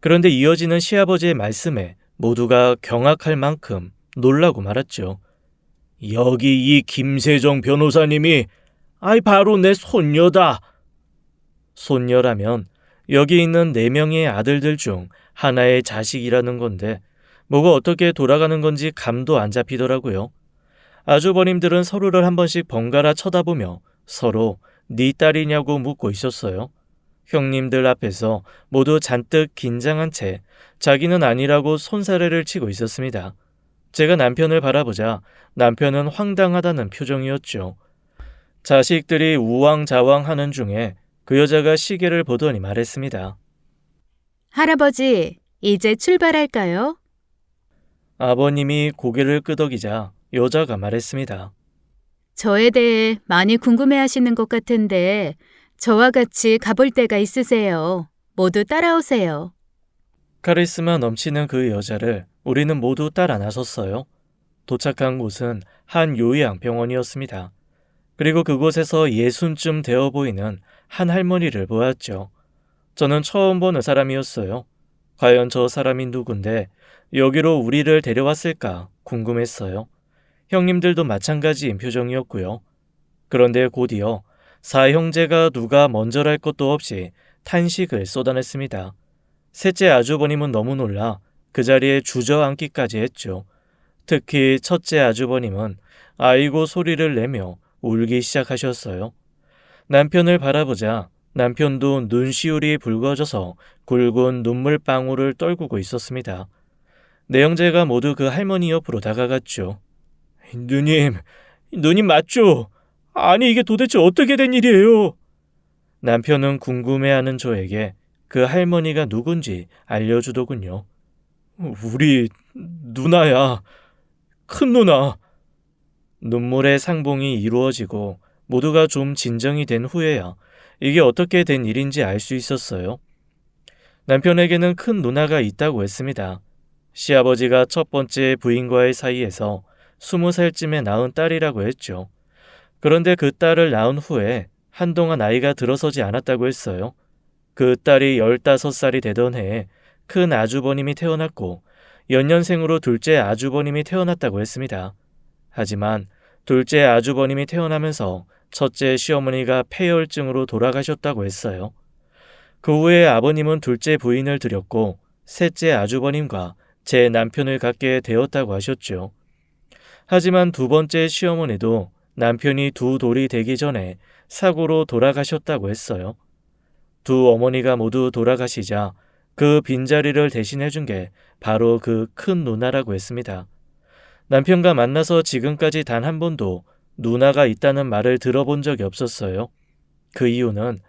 그런데 이어지는 시아버지의 말씀에 모두가 경악할 만큼 놀라고 말았죠. 여기 이 김세정 변호사님이 바로 내 손녀다. 손녀라면 여기 있는 4명의 아들들 중 하나의 자식이라는 건데 뭐가 어떻게 돌아가는 건지 감도 안 잡히더라고요. 아주버님들은 서로를 한 번씩 번갈아 쳐다보며 서로 네 딸이냐고 묻고 있었어요. 형님들 앞에서 모두 잔뜩 긴장한 채 자기는 아니라고 손사래를 치고 있었습니다. 제가 남편을 바라보자 남편은 황당하다는 표정이었죠. 자식들이 우왕좌왕하는 중에 그 여자가 시계를 보더니 말했습니다. 할아버지, 이제 출발할까요? 아버님이 고개를 끄덕이자 여자가 말했습니다. 저에 대해 많이 궁금해하시는 것 같은데 저와 같이 가볼 데가 있으세요. 모두 따라오세요. 카리스마 넘치는 그 여자를 우리는 모두 따라 나섰어요. 도착한 곳은 한 요양병원이었습니다. 그리고 그곳에서 예순쯤 되어 보이는 한 할머니를 보았죠. 저는 처음 보는 사람이었어요. 과연 저 사람이 누군데 여기로 우리를 데려왔을까 궁금했어요. 형님들도 마찬가지인 표정이었고요. 그런데 곧이어 사형제가 누가 먼저랄 것도 없이 탄식을 쏟아냈습니다. 셋째 아주버님은 너무 놀라 그 자리에 주저앉기까지 했죠. 특히 첫째 아주버님은 아이고 소리를 내며 울기 시작하셨어요. 남편을 바라보자 남편도 눈시울이 붉어져서 굵은 눈물방울을 떨구고 있었습니다. 네 형제가 모두 그 할머니 옆으로 다가갔죠. 누님 맞죠? 아니 이게 도대체 어떻게 된 일이에요? 남편은 궁금해하는 저에게 그 할머니가 누군지 알려주더군요. 우리 누나야. 큰 누나. 눈물의 상봉이 이루어지고 모두가 좀 진정이 된 후에야 이게 어떻게 된 일인지 알 수 있었어요. 남편에게는 큰 누나가 있다고 했습니다. 시아버지가 첫 번째 부인과의 사이에서 20살쯤에 낳은 딸이라고 했죠. 그런데 그 딸을 낳은 후에 한동안 아이가 들어서지 않았다고 했어요. 그 딸이 15살이 되던 해에 큰 아주버님이 태어났고 연년생으로 둘째 아주버님이 태어났다고 했습니다. 하지만 둘째 아주버님이 태어나면서 첫째 시어머니가 폐혈증으로 돌아가셨다고 했어요. 그 후에 아버님은 둘째 부인을 들였고 셋째 아주버님과 제 남편을 갖게 되었다고 하셨죠. 하지만 두 번째 시어머니도 남편이 두 돌이 되기 전에 사고로 돌아가셨다고 했어요. 두 어머니가 모두 돌아가시자 그 빈자리를 대신해 준 게 바로 그 큰 누나라고 했습니다. 남편과 만나서 지금까지 단 한 번도 누나가 있다는 말을 들어본 적이 없었어요. 그 이유는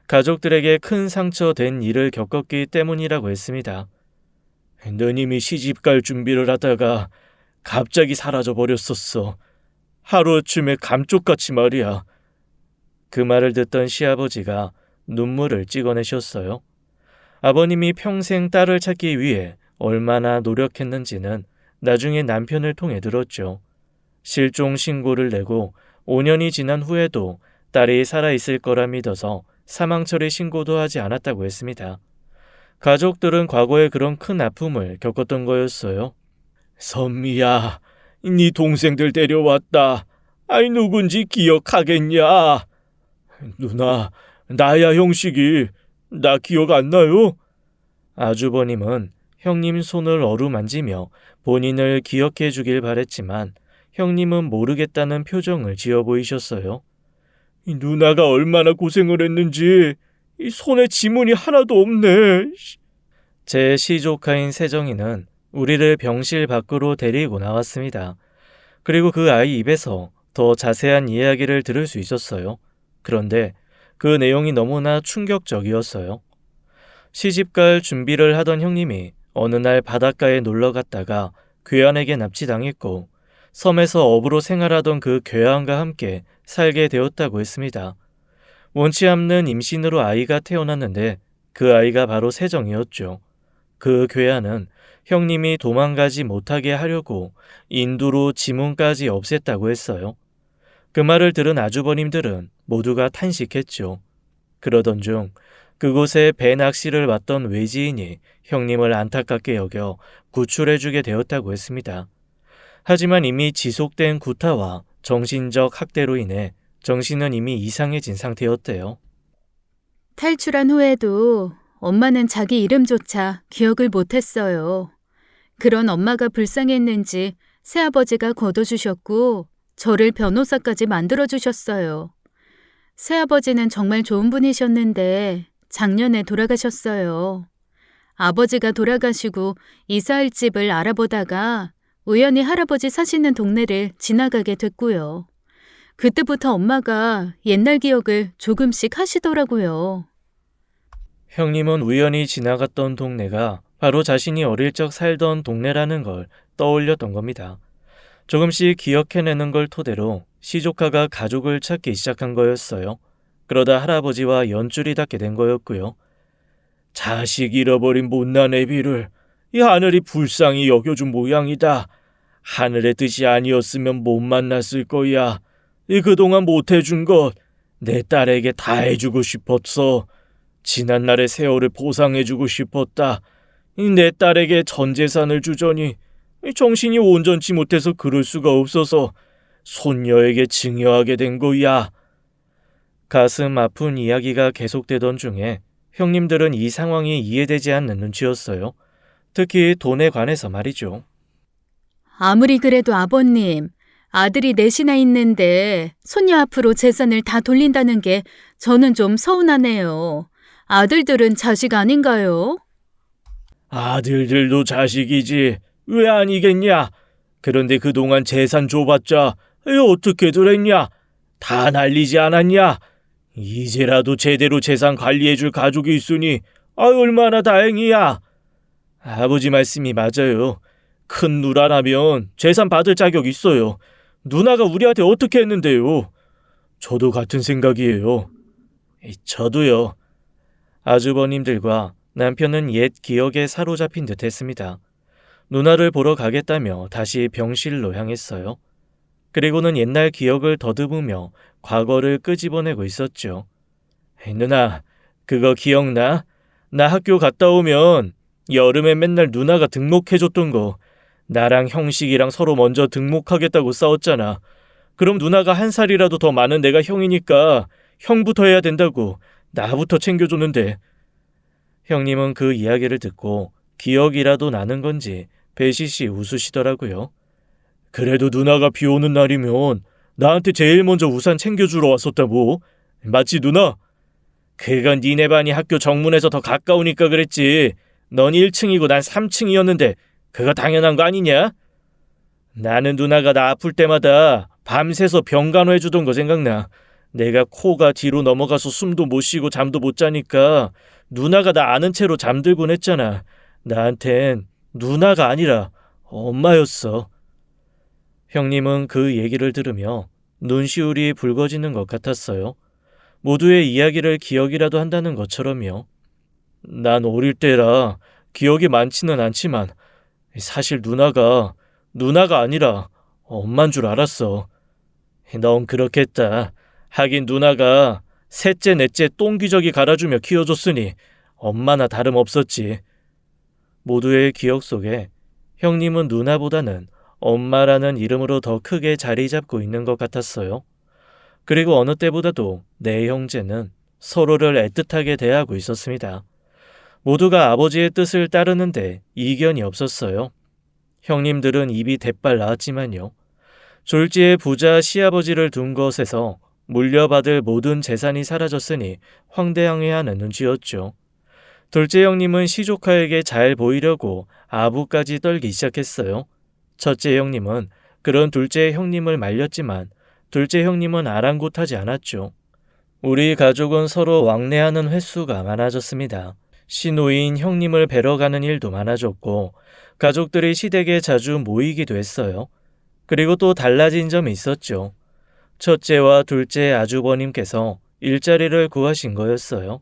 가족들에게 큰 상처된 일을 겪었기 때문이라고 했습니다. 누님이 시집갈 준비를 하다가 갑자기 사라져 버렸었어. 하루아침에 감쪽같이 말이야. 그 말을 듣던 시아버지가 눈물을 찍어내셨어요. 아버님이 평생 딸을 찾기 위해 얼마나 노력했는지는 나중에 남편을 통해 들었죠. 실종 신고를 내고 5년이 지난 후에도 딸이 살아있을 거라 믿어서 사망 처리 신고도 하지 않았다고 했습니다. 가족들은 과거에 그런 큰 아픔을 겪었던 거였어요. 선미야, 네 동생들 데려왔다. 아이 누군지 기억하겠냐? 누나, 나야 형식이. 나 기억 안 나요? 아주버님은 형님 손을 어루만지며 본인을 기억해 주길 바랬지만 형님은 모르겠다는 표정을 지어 보이셨어요. 누나가 얼마나 고생을 했는지 이 손에 지문이 하나도 없네. 제 시조카인 세정이는 우리를 병실 밖으로 데리고 나왔습니다. 그리고 그 아이 입에서 더 자세한 이야기를 들을 수 있었어요. 그런데 그 내용이 너무나 충격적이었어요. 시집갈 준비를 하던 형님이 어느 날 바닷가에 놀러 갔다가 괴한에게 납치당했고 섬에서 어부로 생활하던 그 괴한과 함께 살게 되었다고 했습니다. 원치 않는 임신으로 아이가 태어났는데 그 아이가 바로 세정이었죠. 그 괴한은 형님이 도망가지 못하게 하려고 인두로 지문까지 없앴다고 했어요. 그 말을 들은 아주버님들은 모두가 탄식했죠. 그러던 중 그곳에 배 낚시를 왔던 외지인이 형님을 안타깝게 여겨 구출해주게 되었다고 했습니다. 하지만 이미 지속된 구타와 정신적 학대로 인해 정신은 이미 이상해진 상태였대요. 탈출한 후에도 엄마는 자기 이름조차 기억을 못했어요. 그런 엄마가 불쌍했는지 새아버지가 걷어주셨고 저를 변호사까지 만들어주셨어요. 새아버지는 정말 좋은 분이셨는데 작년에 돌아가셨어요. 아버지가 돌아가시고 이사할 집을 알아보다가 우연히 할아버지 사시는 동네를 지나가게 됐고요. 그때부터 엄마가 옛날 기억을 조금씩 하시더라고요. 형님은 우연히 지나갔던 동네가 바로 자신이 어릴 적 살던 동네라는 걸 떠올렸던 겁니다. 조금씩 기억해내는 걸 토대로 시조카가 가족을 찾기 시작한 거였어요. 그러다 할아버지와 연줄이 닿게 된 거였고요. 자식 잃어버린 못난 애비를 이 하늘이 불쌍히 여겨준 모양이다. 하늘의 뜻이 아니었으면 못 만났을 거야. 이 그동안 못해준 것 내 딸에게 다 해주고 싶었어. 지난날의 세월을 보상해주고 싶었다. 내 딸에게 전 재산을 주저니 정신이 온전치 못해서 그럴 수가 없어서 손녀에게 증여하게 된 거야. 가슴 아픈 이야기가 계속되던 중에 형님들은 이 상황이 이해되지 않는 눈치였어요. 특히 돈에 관해서 말이죠. 아무리 그래도 아버님, 아들이 넷이나 있는데 손녀 앞으로 재산을 다 돌린다는 게 저는 좀 서운하네요. 아들들은 자식 아닌가요? 아들들도 자식이지. 왜 아니겠냐? 그런데 그동안 재산 줘봤자 어떻게들 했냐? 다 날리지 않았냐? 이제라도 제대로 재산 관리해줄 가족이 있으니 얼마나 다행이야. 아버지 말씀이 맞아요. 큰 누나라면 재산 받을 자격 있어요. 누나가 우리한테 어떻게 했는데요? 저도 같은 생각이에요. 저도요. 아주버님들과 남편은 옛 기억에 사로잡힌 듯 했습니다. 누나를 보러 가겠다며 다시 병실로 향했어요. 그리고는 옛날 기억을 더듬으며 과거를 끄집어내고 있었죠. 누나, 그거 기억나? 나 학교 갔다 오면 여름에 맨날 누나가 등록해줬던 거, 나랑 형식이랑 서로 먼저 등록하겠다고 싸웠잖아. 그럼 누나가 한 살이라도 더 많은 내가 형이니까 형부터 해야 된다고 나부터 챙겨줬는데. 형님은 그 이야기를 듣고 기억이라도 나는 건지 배시시 웃으시더라고요. 그래도 누나가 비 오는 날이면 나한테 제일 먼저 우산 챙겨주러 왔었다고. 맞지 누나? 그건 니네 반이 학교 정문에서 더 가까우니까 그랬지. 넌 1층이고 난 3층이었는데 그거 당연한 거 아니냐? 나는 누나가 나 아플 때마다 밤새서 병간호 해주던 거 생각나. 내가 코가 뒤로 넘어가서 숨도 못 쉬고 잠도 못 자니까 누나가 나 아는 채로 잠들곤 했잖아. 나한텐 누나가 아니라 엄마였어. 형님은 그 얘기를 들으며 눈시울이 붉어지는 것 같았어요. 모두의 이야기를 기억이라도 한다는 것처럼요. 난 어릴 때라 기억이 많지는 않지만 사실 누나가 아니라 엄만 줄 알았어. 넌 그렇겠다. 하긴 누나가 셋째 넷째 똥기저귀 갈아주며 키워줬으니 엄마나 다름없었지. 모두의 기억 속에 형님은 누나보다는 엄마라는 이름으로 더 크게 자리 잡고 있는 것 같았어요. 그리고 어느 때보다도 네 형제는 서로를 애틋하게 대하고 있었습니다. 모두가 아버지의 뜻을 따르는데 이견이 없었어요. 형님들은 입이 대빨 나왔지만요. 졸지에 부자 시아버지를 둔 것에서 물려받을 모든 재산이 사라졌으니 황당해하는 눈치였죠. 둘째 형님은 시조카에게 잘 보이려고 아부까지 떨기 시작했어요. 첫째 형님은 그런 둘째 형님을 말렸지만 둘째 형님은 아랑곳하지 않았죠. 우리 가족은 서로 왕래하는 횟수가 많아졌습니다. 시노인 형님을 뵈러 가는 일도 많아졌고 가족들이 시댁에 자주 모이기도 했어요. 그리고 또 달라진 점이 있었죠. 첫째와 둘째 아주버님께서 일자리를 구하신 거였어요.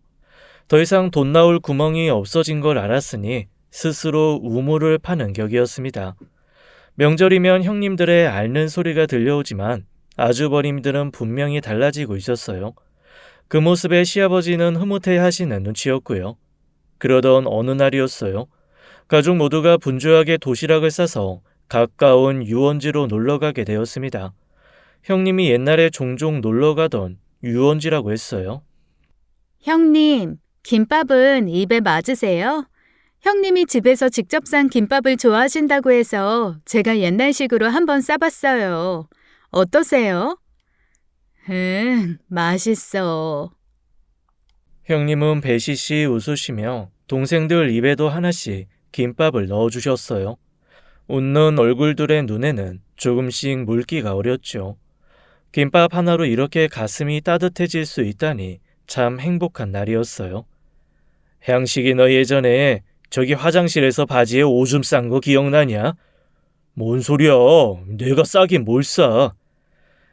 더 이상 돈 나올 구멍이 없어진 걸 알았으니 스스로 우물을 파는 격이었습니다. 명절이면 형님들의 앓는 소리가 들려오지만 아주버님들은 분명히 달라지고 있었어요. 그 모습에 시아버지는 흐뭇해하시는 눈치였고요. 그러던 어느 날이었어요. 가족 모두가 분주하게 도시락을 싸서 가까운 유원지로 놀러가게 되었습니다. 형님이 옛날에 종종 놀러가던 유원지라고 했어요. 형님, 김밥은 입에 맞으세요? 형님이 집에서 직접 산 김밥을 좋아하신다고 해서 제가 옛날식으로 한번 싸봤어요. 어떠세요? 맛있어. 형님은 배시시 웃으시며 동생들 입에도 하나씩 김밥을 넣어주셨어요. 웃는 얼굴들의 눈에는 조금씩 물기가 어렸죠. 김밥 하나로 이렇게 가슴이 따뜻해질 수 있다니 참 행복한 날이었어요. 형식이 너 예전에 저기 화장실에서 바지에 오줌 싼 거 기억나냐? 뭔 소리야? 내가 싸긴 뭘 싸?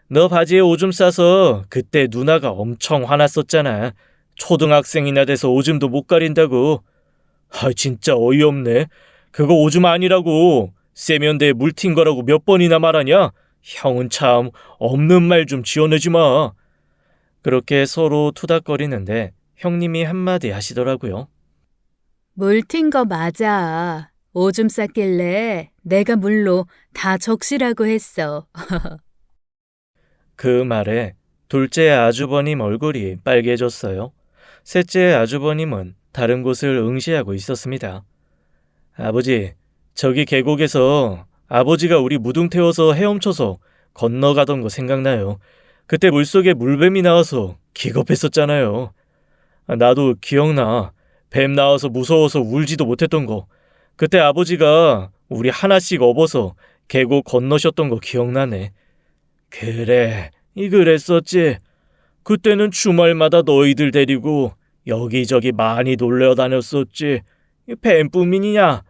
너 바지에 오줌 싸서 그때 누나가 엄청 화났었잖아. 초등학생이나 돼서 오줌도 못 가린다고. 진짜 어이없네. 그거 오줌 아니라고. 세면대에 물 튄 거라고 몇 번이나 말하냐? 형은 참 없는 말 좀 지어내지 마. 그렇게 서로 투닥거리는데 형님이 한마디 하시더라고요. 물 튄 거 맞아. 오줌 쌌길래 내가 물로 다 적시라고 했어. 그 말에 둘째 아주버님 얼굴이 빨개졌어요. 셋째 아주버님은 다른 곳을 응시하고 있었습니다. 아버지, 저기 계곡에서 아버지가 우리 무등 태워서 헤엄쳐서 건너가던 거 생각나요. 그때 물속에 물뱀이 나와서 기겁했었잖아요. 나도 기억나. 뱀 나와서 무서워서 울지도 못했던 거. 그때 아버지가 우리 하나씩 업어서 계곡 건너셨던 거 기억나네. 그래, 그랬었지. 그때는 주말마다 너희들 데리고 여기저기 많이 놀러 다녔었지. 뱀뿐이냐?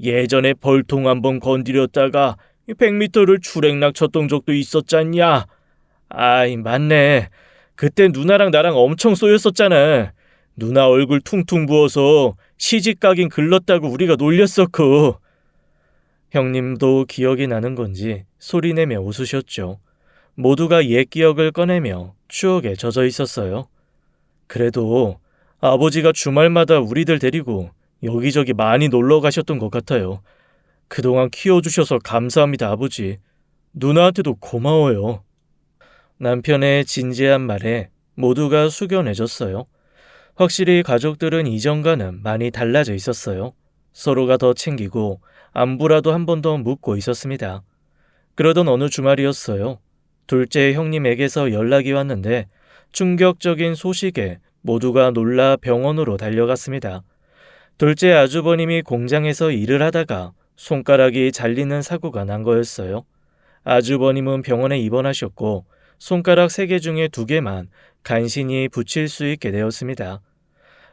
예전에 벌통 한번 건드렸다가 100m를 추랭락 쳤던 적도 있었잖냐? 아이, 맞네. 그때 누나랑 나랑 엄청 쏘였었잖아. 누나 얼굴 퉁퉁 부어서 시집가긴 글렀다고 우리가 놀렸었고. 형님도 기억이 나는 건지 소리내며 웃으셨죠. 모두가 옛 기억을 꺼내며 추억에 젖어 있었어요. 그래도 아버지가 주말마다 우리들 데리고 여기저기 많이 놀러 가셨던 것 같아요. 그동안 키워주셔서 감사합니다, 아버지. 누나한테도 고마워요. 남편의 진지한 말에 모두가 숙연해졌어요. 확실히 가족들은 이전과는 많이 달라져 있었어요. 서로가 더 챙기고 안부라도 한 번 더 묻고 있었습니다. 그러던 어느 주말이었어요. 둘째 형님에게서 연락이 왔는데 충격적인 소식에 모두가 놀라 병원으로 달려갔습니다. 둘째 아주버님이 공장에서 일을 하다가 손가락이 잘리는 사고가 난 거였어요. 아주버님은 병원에 입원하셨고 손가락 3개 중에 2개만 간신히 붙일 수 있게 되었습니다.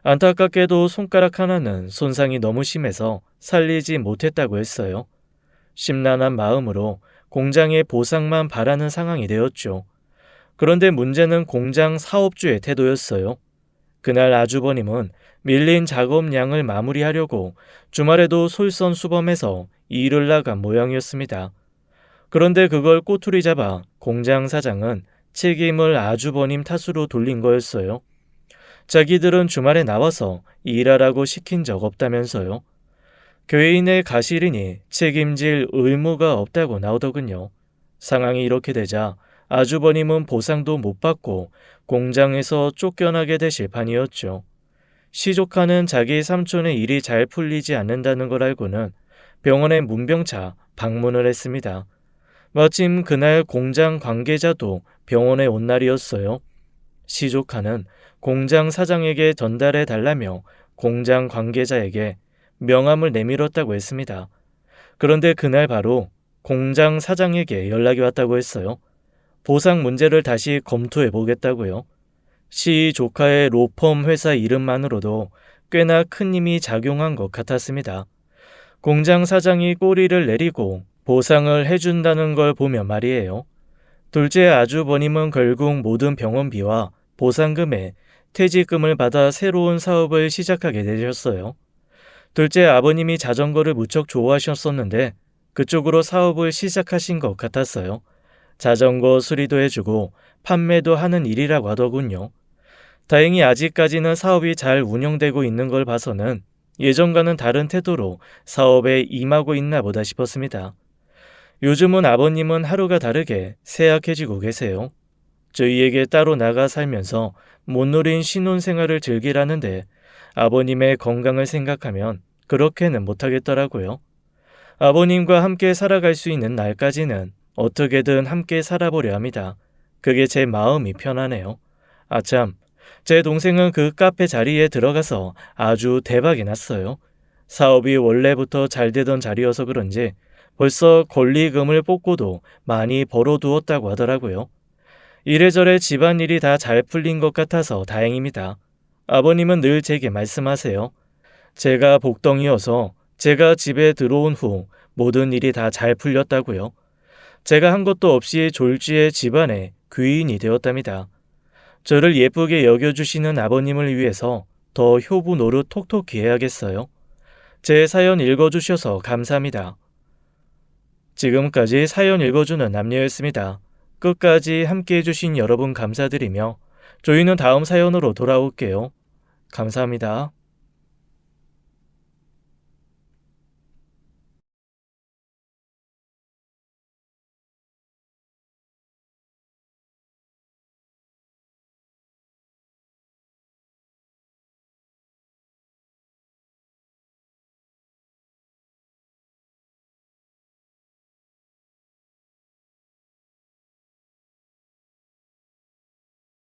안타깝게도 손가락 하나는 손상이 너무 심해서 살리지 못했다고 했어요. 심란한 마음으로 공장의 보상만 바라는 상황이 되었죠. 그런데 문제는 공장 사업주의 태도였어요. 그날 아주버님은 밀린 작업량을 마무리하려고 주말에도 솔선수범해서 일을 나간 모양이었습니다. 그런데 그걸 꼬투리 잡아 공장 사장은 책임을 아주버님 탓으로 돌린 거였어요. 자기들은 주말에 나와서 일하라고 시킨 적 없다면서요. 교회인의 가실이니 책임질 의무가 없다고 나오더군요. 상황이 이렇게 되자 아주버님은 보상도 못 받고 공장에서 쫓겨나게 되실 판이었죠. 시조카는 자기 삼촌의 일이 잘 풀리지 않는다는 걸 알고는 병원에 문병차 방문을 했습니다. 마침 그날 공장 관계자도 병원에 온 날이었어요. 시조카는 공장 사장에게 전달해 달라며 공장 관계자에게 명함을 내밀었다고 했습니다. 그런데 그날 바로 공장 사장에게 연락이 왔다고 했어요. 보상 문제를 다시 검토해 보겠다고요. 시 조카의 로펌 회사 이름만으로도 꽤나 큰 힘이 작용한 것 같았습니다. 공장 사장이 꼬리를 내리고 보상을 해준다는 걸 보면 말이에요. 둘째 아주버님은 결국 모든 병원비와 보상금에 퇴직금을 받아 새로운 사업을 시작하게 되셨어요. 둘째 아버님이 자전거를 무척 좋아하셨었는데 그쪽으로 사업을 시작하신 것 같았어요. 자전거 수리도 해주고 판매도 하는 일이라고 하더군요. 다행히 아직까지는 사업이 잘 운영되고 있는 걸 봐서는 예전과는 다른 태도로 사업에 임하고 있나 보다 싶었습니다. 요즘은 아버님은 하루가 다르게 쇠약해지고 계세요. 저희에게 따로 나가 살면서 못 누린 신혼생활을 즐기라는데 아버님의 건강을 생각하면 그렇게는 못하겠더라고요. 아버님과 함께 살아갈 수 있는 날까지는 어떻게든 함께 살아보려 합니다. 그게 제 마음이 편하네요. 아참, 제 동생은 그 카페 자리에 들어가서 아주 대박이 났어요. 사업이 원래부터 잘 되던 자리여서 그런지 벌써 권리금을 뽑고도 많이 벌어두었다고 하더라고요. 이래저래 집안일이 다 잘 풀린 것 같아서 다행입니다. 아버님은 늘 제게 말씀하세요. 제가 복덩이여서 제가 집에 들어온 후 모든 일이 다 잘 풀렸다고요. 제가 한 것도 없이 졸지에 집안의 귀인이 되었답니다. 저를 예쁘게 여겨주시는 아버님을 위해서 더 효부 노릇 톡톡히 해야겠어요. 제 사연 읽어주셔서 감사합니다. 지금까지 사연 읽어주는 남녀였습니다. 끝까지 함께 해주신 여러분 감사드리며 저희는 다음 사연으로 돌아올게요. 감사합니다.